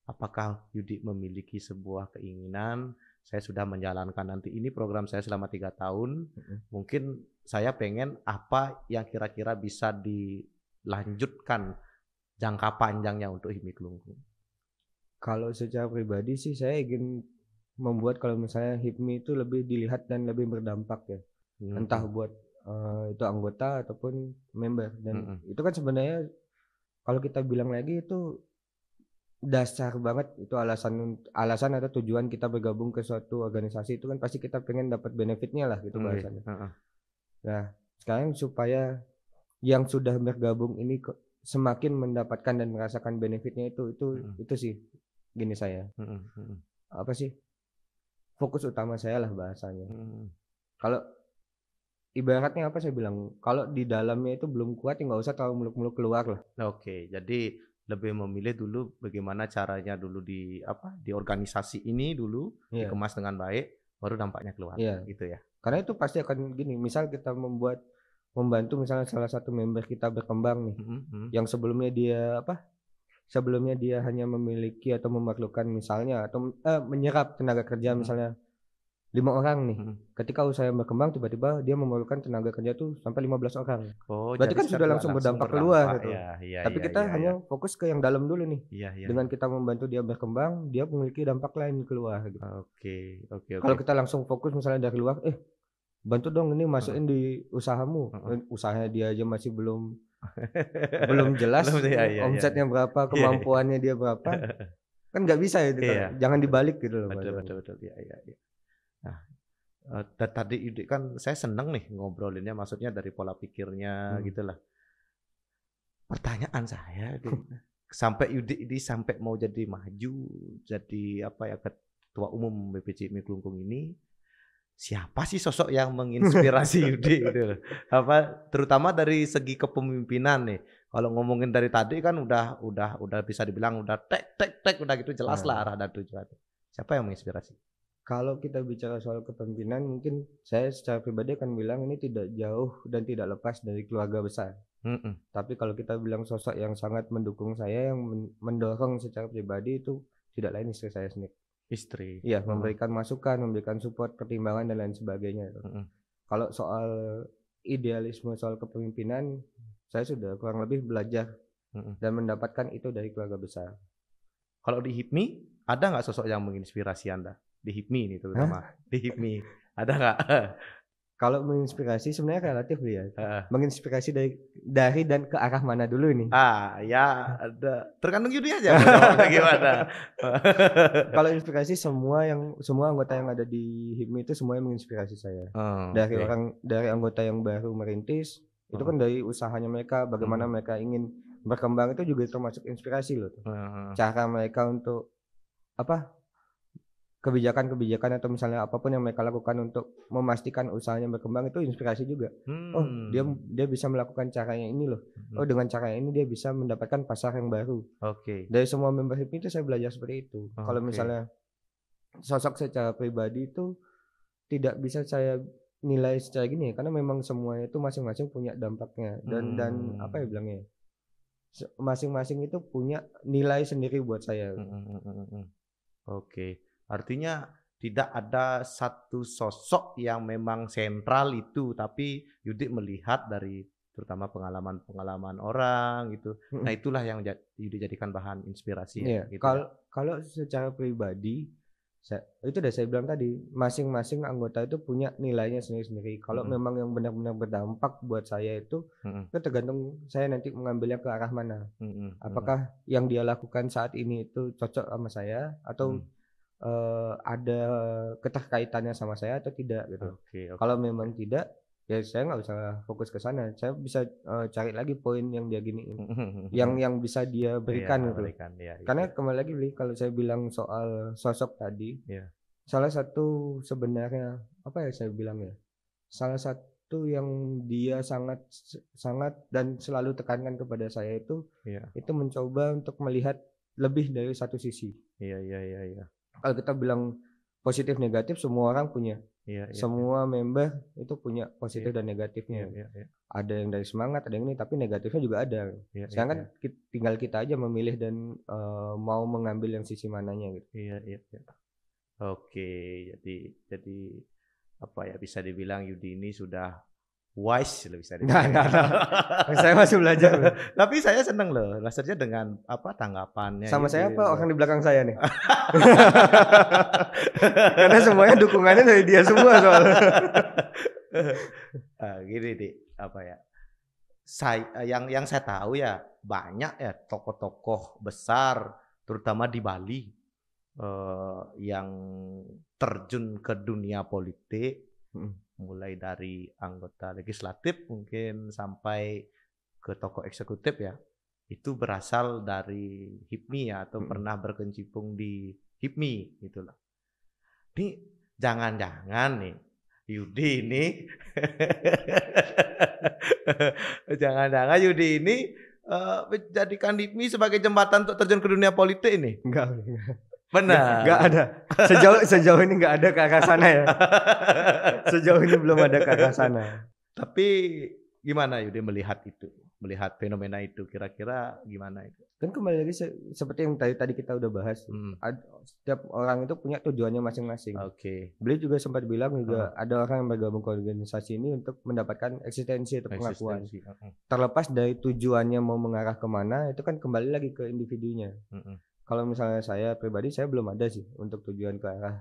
Apakah Yudi memiliki sebuah keinginan, saya sudah menjalankan nanti ini program saya selama 3 tahun, mungkin saya pengen apa yang kira-kira bisa dilanjutkan jangka panjangnya untuk HIPMI Kelungkung? Kalau secara pribadi sih saya ingin membuat kalau misalnya HIPMI itu lebih dilihat dan lebih berdampak ya. Entah buat itu anggota ataupun member, dan itu kan sebenarnya kalau kita bilang lagi itu dasar banget, itu alasan atau tujuan kita bergabung ke suatu organisasi itu kan pasti kita pengen dapat benefitnya lah gitu bahasanya. Nah, sekarang supaya yang sudah bergabung ini semakin mendapatkan dan merasakan benefitnya itu sih gini saya. Apa sih? Fokus utama saya lah bahasanya. Kalau ibaratnya apa saya bilang, kalau di dalamnya itu belum kuat ya nggak usah terlalu muluk-muluk keluar lah. Oke, jadi lebih memilih dulu bagaimana caranya dulu di organisasi ini dulu Iya. dikemas dengan baik, baru dampaknya keluar. Iya. Gitu ya. Karena itu pasti akan gini, misal kita membantu misalnya salah satu member kita berkembang nih, yang sebelumnya dia hanya memiliki atau memerlukan misalnya atau menyerap tenaga kerja misalnya 5 orang nih. Ketika usaha berkembang tiba-tiba dia memerlukan tenaga kerja tuh sampai 15 orang. Oh, Berarti jadi kan sudah langsung berdampak keluar gitu. Tapi kita hanya fokus ke yang dalam dulu nih. Dengan kita membantu dia berkembang, dia memiliki dampak lain keluar gitu. Oke. Kalau kita langsung fokus misalnya dari luar, bantu dong ini masukin di usahamu. Usahanya dia aja masih belum jelas omsetnya berapa, kemampuannya dia berapa. Kan nggak bisa itu. Jangan dibalik gitu loh. Betul. Iya. Nah, dan tadi Yudi kan saya seneng nih ngobrolinnya, maksudnya dari pola pikirnya gitulah. Pertanyaan saya sampai Yudi ini sampai mau jadi maju jadi ketua umum BPCMI Kelungkung ini, siapa sih sosok yang menginspirasi Yudi gitu loh. Terutama dari segi kepemimpinan nih. Kalau ngomongin dari tadi kan udah bisa dibilang udah tek udah gitu jelas lah arah dan tujuan. Siapa yang menginspirasi? Kalau kita bicara soal kepemimpinan, mungkin saya secara pribadi akan bilang ini tidak jauh dan tidak lepas dari keluarga besar. Tapi kalau kita bilang sosok yang sangat mendukung saya, yang mendorong secara pribadi, itu tidak lain istri saya sendiri. Istri? Iya, memberikan masukan, memberikan support, pertimbangan dan lain sebagainya. Kalau soal idealisme, soal kepemimpinan, saya sudah kurang lebih belajar dan mendapatkan itu dari keluarga besar. Kalau di HIPMI, ada nggak sosok yang menginspirasi Anda? Di HIPMI ini terutama. Di HIPMI ada nggak? Kalau menginspirasi sebenarnya relatif ya. Menginspirasi dari dan ke arah mana dulu nih? Ya ada. Tergantung Yudi aja gimana. Kalau inspirasi semua anggota yang ada di HIPMI itu semuanya menginspirasi saya. Dari anggota yang baru merintis, itu kan dari usahanya mereka, bagaimana mereka ingin berkembang, itu juga termasuk inspirasi loh. Cara mereka untuk kebijakan atau misalnya apapun yang mereka lakukan untuk memastikan usahanya berkembang, itu inspirasi juga. Dia bisa melakukan caranya ini loh. Dengan cara ini dia bisa mendapatkan pasar yang baru. Dari semua member HIPMI itu saya belajar seperti itu. Kalau misalnya sosok secara pribadi itu tidak bisa saya nilai secara gini ya, karena memang semuanya itu masing-masing punya dampaknya dan apa ya bilangnya, masing-masing itu punya nilai sendiri buat saya. Artinya tidak ada satu sosok yang memang sentral itu, tapi Yudi melihat dari terutama pengalaman orang gitu. Nah, itulah yang Yudi jadikan bahan inspirasi. Gitu. Kalau secara pribadi, itu udah saya bilang tadi, masing-masing anggota itu punya nilainya sendiri-sendiri. Kalau memang yang benar-benar berdampak buat saya itu tergantung saya nanti mengambilnya ke arah mana. Apakah yang dia lakukan saat ini itu cocok sama saya atau ada keterkaitannya sama saya atau tidak gitu. Kalau memang tidak, ya saya nggak usah fokus ke sana. Saya bisa cari lagi poin yang dia giniin, yang bisa dia berikan gitu. Karena kembali lagi kalau saya bilang soal sosok tadi, salah satu sebenarnya saya bilang ya, salah satu yang dia sangat dan selalu tekankan kepada saya itu mencoba untuk melihat lebih dari satu sisi. Kalau kita bilang positif negatif, semua orang punya. Semua member itu punya positif dan negatifnya. Ada yang dari semangat, ada yang ini, tapi negatifnya juga ada. Sedangkan tinggal kita aja memilih dan mau mengambil yang sisi mananya gitu. Jadi bisa dibilang Yudi ini sudah wise loh, bisa dibilang. Saya masih belajar loh. Tapi saya seneng loh, maksudnya dengan tanggapannya. Sama saya orang di belakang saya nih. Karena semuanya dukungannya dari dia semua soalnya. Gini nih, yang saya tahu ya banyak ya tokoh-tokoh besar, terutama di Bali, yang terjun ke dunia politik. Mulai dari anggota legislatif mungkin sampai ke tokoh eksekutif ya. itu berasal dari HIPMI ya, atau Mm. pernah berkecimpung di HIPMI gitu loh. Ini jangan-jangan nih Yudi ini jangan-jangan Yudi ini menjadikan HIPMI sebagai jembatan untuk terjun ke dunia politik ini. Enggak Benar. ada. Sejauh ini enggak ada ke arah sana ya. Sejauh ini belum ada ke arah sana. Tapi gimana Yudi melihat itu? Melihat fenomena itu kira-kira gimana itu? Kan kembali lagi seperti yang tadi kita udah bahas. Setiap orang itu punya tujuannya masing-masing. Oke. Beliau juga sempat bilang juga ada orang yang bergabung ke organisasi ini untuk mendapatkan eksistensi atau pengakuan. Terlepas dari tujuannya mau mengarah kemana, itu kan kembali lagi ke individunya. Kalau misalnya saya pribadi, saya belum ada sih untuk tujuan ke arah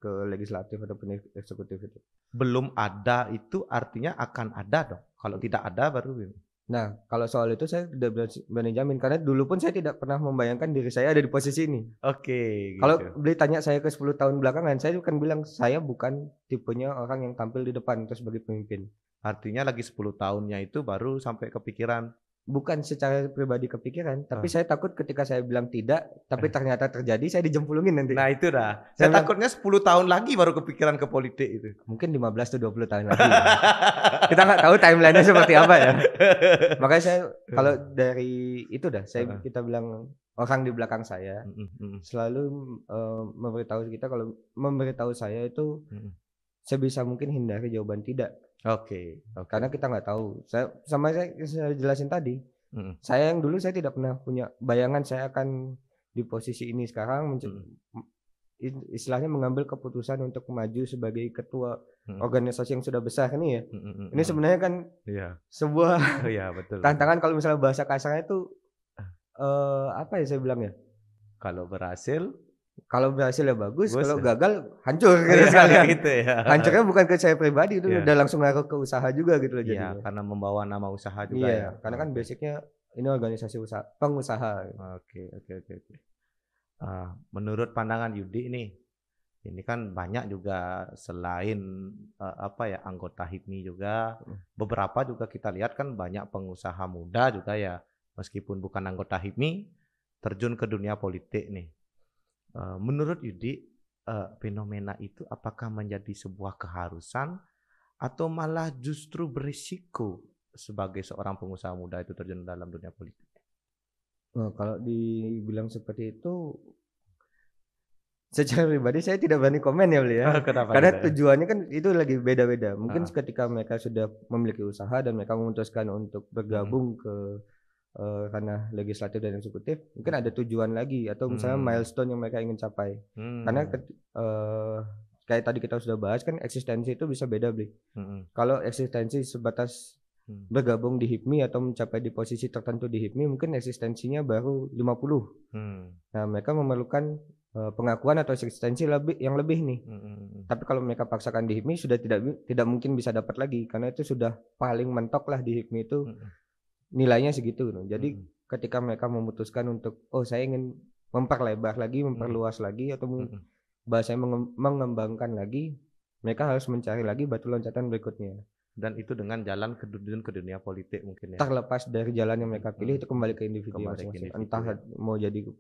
ke legislatif ataupun eksekutif itu. Belum ada itu artinya akan ada dong. Kalau tidak ada baru. Nah, kalau soal itu saya tidak berani jamin karena dulu pun saya tidak pernah membayangkan diri saya ada di posisi ini. Oke. Kalau Gitu. beli tanya saya ke 10 tahun belakangan, saya kan bilang saya bukan tipenya orang yang tampil di depan terus sebagai pemimpin. Artinya lagi 10 tahunnya itu baru sampai kepikiran. Bukan secara pribadi kepikiran, tapi saya takut ketika saya bilang tidak, tapi ternyata terjadi, saya dijemplungin nanti. Nah itu dah. Saya takutnya 10 tahun lagi baru kepikiran ke politik itu. Mungkin 15 atau 20 tahun lagi. Kita nggak tahu timeline-nya seperti apa ya. Makanya saya kalau dari itu dah, kita bilang orang di belakang saya selalu memberitahu saya itu sebisa mungkin hindari jawaban tidak. Oke. Karena kita nggak tahu. Saya jelasin tadi. Saya yang dulu saya tidak pernah punya bayangan saya akan di posisi ini sekarang. Istilahnya mengambil keputusan untuk maju sebagai ketua organisasi yang sudah besar ini ya. Ini sebenarnya kan sebuah betul. tantangan kalau misalnya bahasa kasarnya itu apa ya saya bilang ya? Kalau berhasil ya bagus, kalau gagal hancur gitu sekalian. Gitu ya. Hancurnya bukan ke saya pribadi itu udah langsung ngaruh ke usaha juga gitu loh jadinya. Karena membawa nama usaha juga ya. Karena kan basicnya ini organisasi pengusaha. Oke. Menurut pandangan Yudi ini kan banyak juga selain anggota HIPMI juga, beberapa juga kita lihat kan banyak pengusaha muda juga ya, meskipun bukan anggota HIPMI terjun ke dunia politik nih. Menurut Yudi, fenomena itu apakah menjadi sebuah keharusan atau malah justru berisiko sebagai seorang pengusaha muda itu terjun dalam dunia politik? Kalau dibilang seperti itu, secara pribadi saya tidak berani komen ya beli ya. Karena tujuannya kan itu lagi beda-beda. Mungkin ketika mereka sudah memiliki usaha dan mereka memutuskan untuk bergabung ke karena legislatif dan eksekutif, mungkin ada tujuan lagi atau misalnya milestone yang mereka ingin capai. Karena kayak tadi kita sudah bahas kan eksistensi itu bisa beda beli. Kalau eksistensi sebatas bergabung di HIPMI atau mencapai di posisi tertentu di HIPMI, mungkin eksistensinya baru 50. Nah mereka memerlukan pengakuan atau eksistensi yang lebih nih. Tapi kalau mereka paksakan di HIPMI sudah tidak mungkin bisa dapat lagi karena itu sudah paling mentok lah di HIPMI itu. Nilainya segitu. Jadi ketika mereka memutuskan untuk saya ingin memperlebar lagi, memperluas lagi atau bahasanya mengembangkan lagi, mereka harus mencari lagi batu loncatan berikutnya. Dan itu dengan jalan ke dunia politik mungkin ya. Terlepas dari jalan yang mereka pilih itu kembali ke individu masing-masing. Entah mau jadi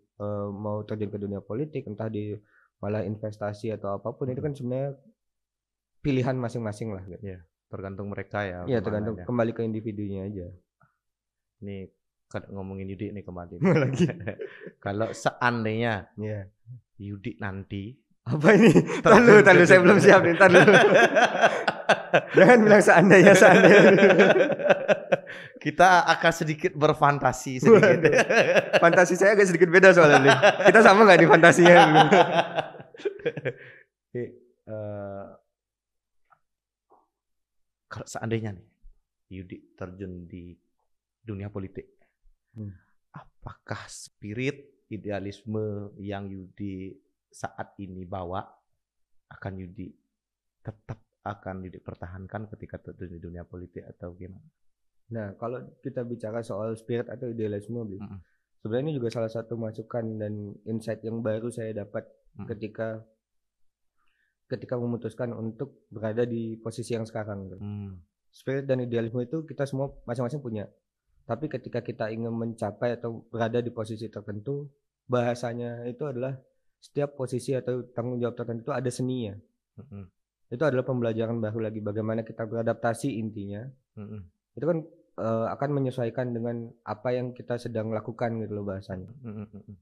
mau terjun ke dunia politik, entah di malah investasi atau apapun itu kan sebenarnya pilihan masing-masing lah gitu. Ya, tergantung mereka ya. Iya, tergantung kembali ke individunya aja. Nih ngomongin Yudi nih kemarin. Lagi. Kalau seandainya Yudi nanti apa ini? Tahu saya belum siap nih. Jangan bilang seandainya. Kita akan sedikit berfantasi sedikit. Fantasi saya agak sedikit beda soalnya. Kita sama nggak di fantasinya? Kalau seandainya nih Yudi terjun di dunia politik, apakah spirit idealisme yang Yudi saat ini bawa akan Yudi tetap akan Yudi pertahankan ketika terjun di dunia politik atau gimana? Nah, kalau kita bicara soal spirit atau idealisme, sebenarnya ini juga salah satu masukan dan insight yang baru saya dapat ketika memutuskan untuk berada di posisi yang sekarang. Spirit dan idealisme itu kita semua masing-masing punya. Tapi ketika kita ingin mencapai atau berada di posisi tertentu, bahasanya itu adalah setiap posisi atau tanggung jawab tertentu ada seninya. Mhm. Itu adalah pembelajaran baru lagi bagaimana kita beradaptasi intinya. Mhm. Itu kan, akan menyesuaikan dengan apa yang kita sedang lakukan gitu loh bahasanya. Mhm. Mhm.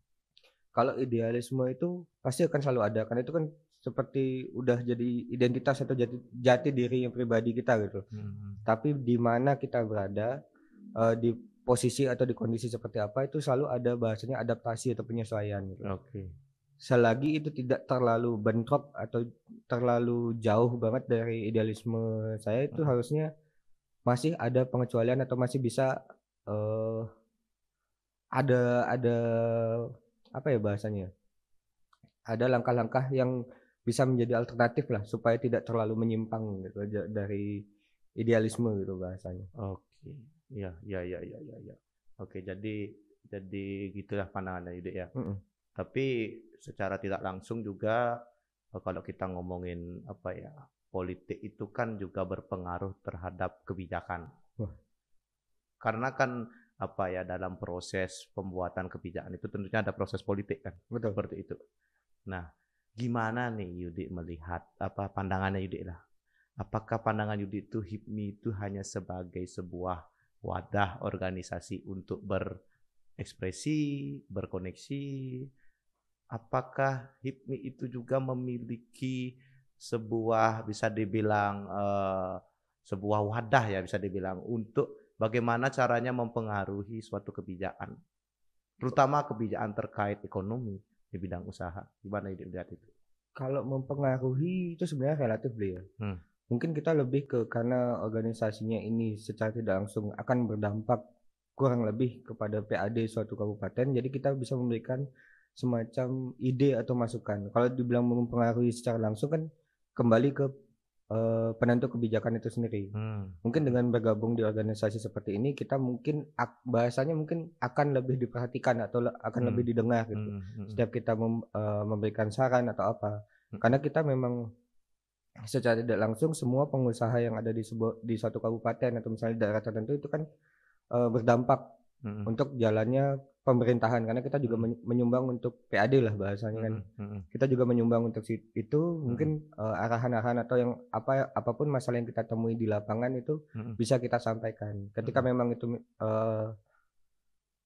Kalau idealisme itu pasti akan selalu ada, karena itu kan seperti udah jadi identitas atau jati diri yang pribadi kita gitu. Mhm. Tapi di mana kita berada, di posisi atau di kondisi seperti apa itu selalu ada bahasanya adaptasi atau penyesuaian gitu. Oke. Selagi itu tidak terlalu bentrok atau terlalu jauh banget dari idealisme saya, itu Mhm. harusnya masih ada pengecualian atau masih bisa, eee, ada apa ya bahasanya, ada langkah-langkah yang bisa menjadi alternatif lah supaya tidak terlalu menyimpang gitu dari idealisme gitu bahasanya. Oke. Iya, iya, iya, iya, iya, iya. Oke, jadi gitulah pandangannya Yudik ya. Mhm, Tapi secara tidak langsung juga kalau kita ngomongin apa ya, politik itu kan juga berpengaruh terhadap kebijakan. wah Karena kan apa ya, dalam proses pembuatan kebijakan itu tentunya ada proses politik kan, betul. seperti itu. Nah, gimana nih Yudik melihat apa pandangannya Yudik lah? Apakah pandangan Yudik itu HIPMI itu hanya sebagai sebuah wadah organisasi untuk berekspresi, berkoneksi? Apakah HIPMI itu juga memiliki sebuah bisa dibilang sebuah wadah ya bisa dibilang untuk bagaimana caranya mempengaruhi suatu kebijakan, terutama kebijakan terkait ekonomi di bidang usaha. Gimana Yudik melihat itu? Kalau mempengaruhi itu sebenarnya relatif Bli, ya. Hmm. Mungkin kita lebih ke karena organisasinya ini secara tidak langsung akan berdampak kurang lebih kepada PAD suatu kabupaten, jadi kita bisa memberikan semacam ide atau masukan. Kalau dibilang mempengaruhi secara langsung kan kembali ke, penentu kebijakan itu sendiri. Hmm. Mungkin dengan bergabung di organisasi seperti ini kita mungkin bahasanya mungkin akan lebih diperhatikan atau akan Hmm. lebih didengar gitu. Hmm. Hmm. Setiap kita memberikan saran atau apa. Karena kita memang secara tidak langsung semua pengusaha yang ada di suatu kabupaten atau misalnya daerah tertentu itu kan, berdampak Hmm. untuk jalannya pemerintahan karena kita juga Hmm. menyumbang untuk PAD lah bahasanya kan. Hmm. Hmm. Kita juga menyumbang untuk itu Hmm. mungkin, arahan-arahan atau yang apapun masalah yang kita temui di lapangan itu Hmm. bisa kita sampaikan. Ketika Hmm. memang itu,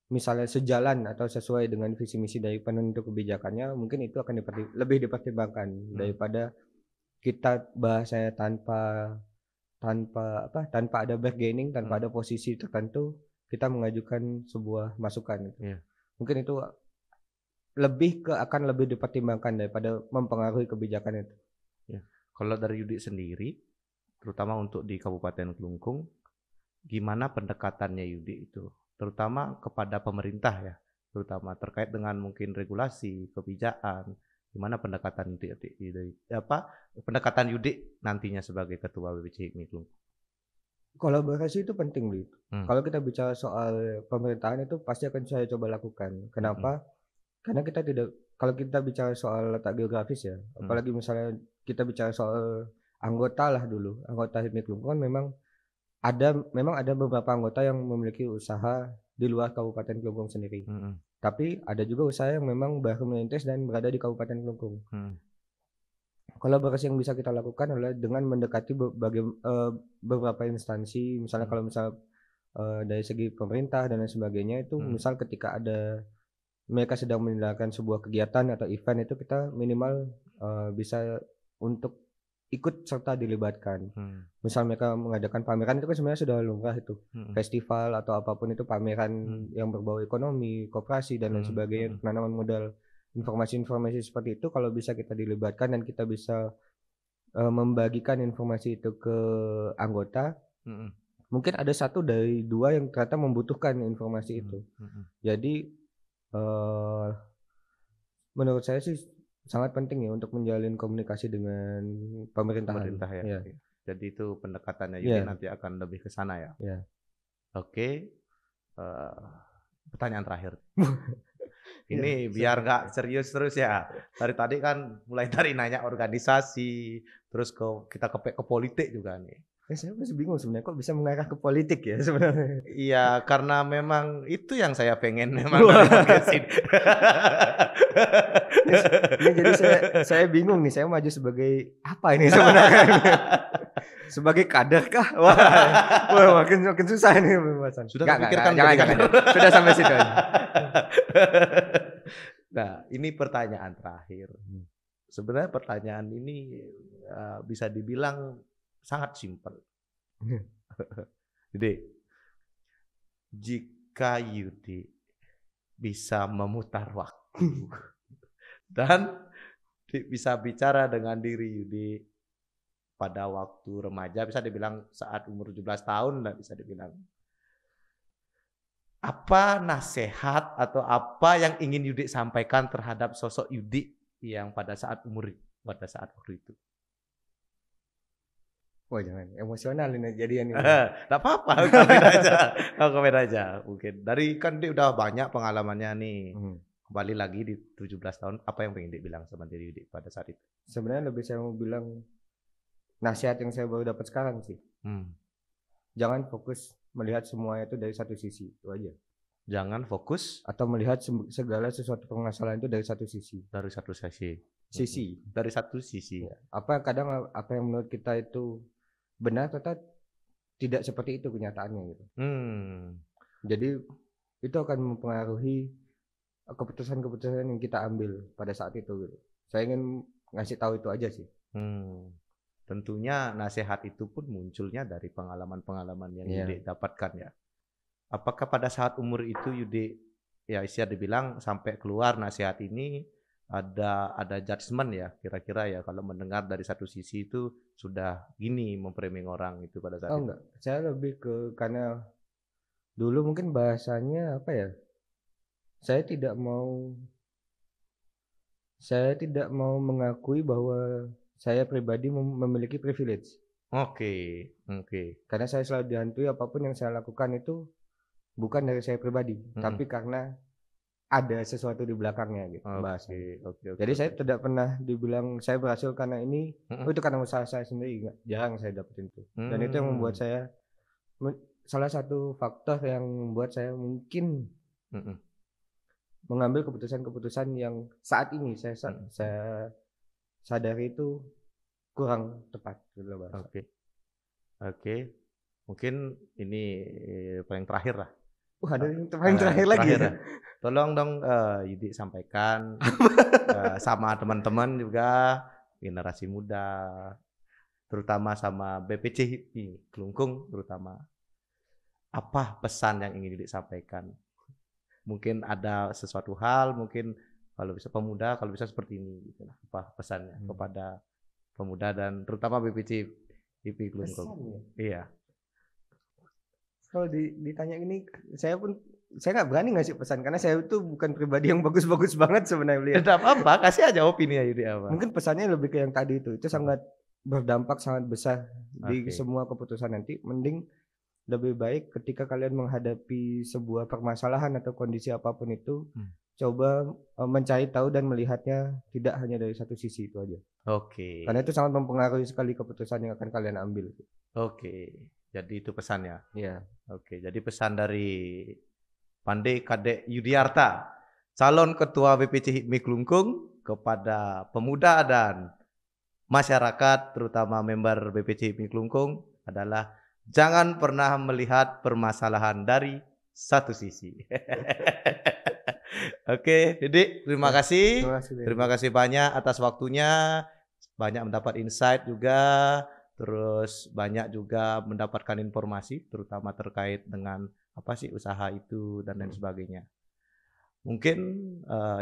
misalnya sejalan atau sesuai dengan visi misi dari penentu kebijakannya mungkin itu akan lebih dipertimbangkan Hmm. daripada kita bahasanya tanpa tanpa ada bargaining, tanpa Hmm. ada posisi tertentu, kita mengajukan sebuah masukan gitu. Iya. Mungkin itu akan lebih dipertimbangkan daripada mempengaruhi kebijakan itu. Ya. Kalau dari Yudik sendiri, terutama untuk di Kabupaten Kelungkung, gimana pendekatannya Yudik itu? Terutama kepada pemerintah ya, terutama terkait dengan mungkin regulasi, kebijakan. Gimana pendekatan Yudik, pendekatan Yudik nantinya sebagai ketua BPC HIPMI Kelungkung? Kolaborasi itu penting, Bli. Hmm. Kalau kita bicara soal pemerintahan itu pasti akan saya coba lakukan. Hmm. Kenapa? Karena kalau kita bicara soal letak geografis ya, Hmm. apalagi misalnya kita bicara soal anggota lah dulu, anggota HIPMI Kelungkung kan memang ada beberapa anggota yang memiliki usaha di luar Kabupaten Kelungkung sendiri. Hmm. Tapi ada juga usaha yang memang baru merintis dan berada di Kabupaten Kelungkung. Hmm. Kolaborasi yang bisa kita lakukan adalah dengan mendekati beberapa instansi, misalnya kalau dari segi pemerintah dan lain sebagainya itu Hmm. misal ketika mereka sedang menjalankan sebuah kegiatan atau event itu kita minimal, bisa untuk ikut serta dilibatkan. Hmm. Misal mereka mengadakan pameran itu kan sebenarnya sudah lumrah itu. Hmm. Festival atau apapun itu pameran yang berbau ekonomi, koperasi dan lain Hmm. sebagainya, penanaman modal, informasi-informasi seperti itu kalau bisa kita dilibatkan dan kita bisa, membagikan informasi itu ke anggota, Hmm. mungkin ada 1 dari 2 yang ternyata membutuhkan informasi itu. Hmm. Jadi, eee, menurut saya sih sangat penting ya untuk menjalin komunikasi dengan pemerintahan. Pemerintah ya. Iya, Jadi itu pendekatannya Yudik iya, nanti akan lebih ke sana ya. iya. Oke, pertanyaan terakhir. Iya, Ini biar silakan. nggak serius terus ya. Dari tadi kan mulai dari nanya organisasi, terus kita ke politik juga nih. Saya masih bingung sebenarnya kok bisa mengarah ke politik ya sebenarnya. Iya, karena memang itu yang saya pengen memang dari podcast ini. Ini jadi saya bingung nih, saya maju sebagai apa ini sebenarnya? Sebagai kader kah? Wah, makin susah ini pembahasan. Sudah Nggak, terpikirkan jangan. Sudah sampai situ aja. Nah, ini pertanyaan terakhir. Sebenarnya pertanyaan ini bisa dibilang sangat simpel. Jadi, jika Yudi bisa memutar waktu dan bisa bicara dengan diri Yudi pada waktu remaja, bisa dibilang saat umur 17 tahun lah bisa dibilang. Apa nasihat atau apa yang ingin Yudi sampaikan terhadap sosok Yudi yang pada saat waktu itu? Wah, jangan emosional ini jadian ini. Enggak apa-apa, komen aja. Mungkin dari kan dia udah banyak pengalamannya nih. Kembali lagi di 17 tahun, apa yang pengen dibilang sama diri Yudi pada saat itu? Sebenarnya lebih saya mau bilang nasihat yang saya baru dapat sekarang sih. Jangan fokus melihat semuanya itu dari satu sisi, itu aja. Jangan fokus atau melihat segala sesuatu permasalahan itu dari satu sisi. Dari satu sisi. Dari satu sisi. Ya. Apa yang menurut kita itu benar ternyata tidak seperti itu kenyataannya gitu. Jadi itu akan mempengaruhi keputusan-keputusan yang kita ambil pada saat itu gitu. Saya ingin ngasih tahu itu aja sih. Tentunya nasihat itu pun munculnya dari pengalaman-pengalaman yang Yudi dapatkan ya. Apakah pada saat umur itu Yudi ya istilahnya dibilang sampai keluar nasihat ini ada judgement ya kira-kira ya kalau mendengar dari satu sisi itu sudah gini memframing orang itu pada saat itu? Enggak, saya lebih ke karena dulu mungkin bahasanya apa ya? Saya tidak mau mengakui bahwa saya pribadi memiliki privilege. Oke. Karena saya selalu dihantui apapun yang saya lakukan itu bukan dari saya pribadi, tapi karena ada sesuatu di belakangnya gitu. Jadi saya tidak pernah dibilang saya berhasil karena ini, itu karena usaha saya sendiri, jarang saya dapetin itu. Dan itu yang membuat saya salah satu faktor yang membuat saya mungkin mengambil keputusan-keputusan yang saat ini saya sadari itu kurang tepat gitu loh, Bang. Oke. Mungkin ini paling terakhir lah. Ada yang paling terakhir lagi ya? Tolong dong Yudi sampaikan sama teman-teman juga generasi muda, terutama sama BPC Kelungkung terutama. Apa pesan yang ingin Yudi sampaikan? Mungkin ada sesuatu hal, mungkin kalau bisa pemuda, kalau bisa seperti ini gitu lah. Apa pesannya kepada pemuda dan terutama BPC Kelungkung? Iya. Kalau ditanya ini saya nggak berani ngasih pesan karena saya itu bukan pribadi yang bagus-bagus banget sebenarnya. Tidak apa-apa, kasih aja opini ya Yudi apa. Mungkin pesannya lebih ke yang tadi itu sangat berdampak sangat besar di semua keputusan nanti. Mending lebih baik ketika kalian menghadapi sebuah permasalahan atau kondisi apapun itu, coba mencari tahu dan melihatnya tidak hanya dari satu sisi itu aja. Karena itu sangat mempengaruhi sekali keputusan yang akan kalian ambil. Jadi itu pesannya. Iya. Jadi pesan dari Pandey Kadek Yudiarta, calon ketua BPC HIPMI Kelungkung kepada pemuda dan masyarakat terutama member BPC HIPMI Kelungkung adalah jangan pernah melihat permasalahan dari satu sisi. Oke, Didi, terima kasih. Terima kasih banyak atas waktunya. Banyak mendapat insight juga. Terus banyak juga mendapatkan informasi terutama terkait dengan apa sih usaha itu dan lain sebagainya. Mungkin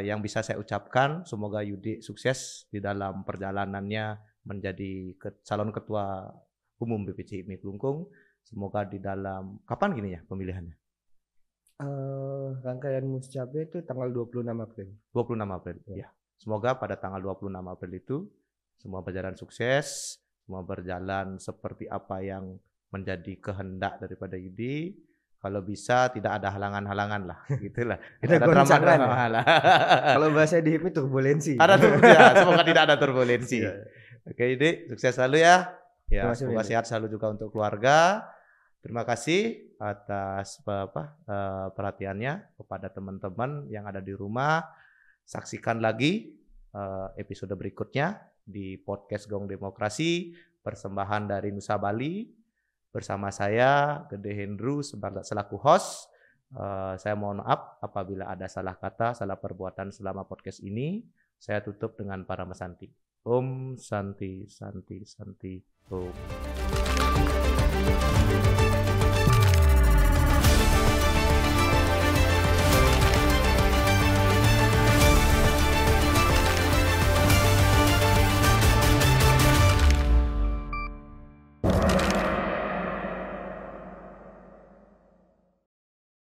yang bisa saya ucapkan semoga Yudi sukses di dalam perjalanannya menjadi calon ketua umum BPC HIPMI Kelungkung. Semoga di dalam kapan gini ya pemilihannya? Rangkaian muscapnya itu tanggal 26 April. 26 April. Ya. Semoga pada tanggal 26 April itu semua berjalan sukses. Semua berjalan seperti apa yang menjadi kehendak daripada Yudi. Kalau bisa tidak ada halangan-halangan lah, gitulah. Tidak ada drama-drama lah. Kalau bahasa di HIPMI turbulensi. Ada turbulensi. Semoga tidak ada turbulensi. Oke, Yudi, sukses selalu ya. Ya, Terima kasih, semoga Henry. sehat selalu juga untuk keluarga. Terima kasih atas perhatiannya kepada teman-teman yang ada di rumah. Saksikan lagi episode berikutnya di podcast Gong Demokrasi, persembahan dari Nusa Bali bersama saya Gede Hendru selaku host. Saya mohon maaf apabila ada salah kata, salah perbuatan selama podcast ini. Saya tutup dengan para mesanti. Om Santi Santi Santi Om.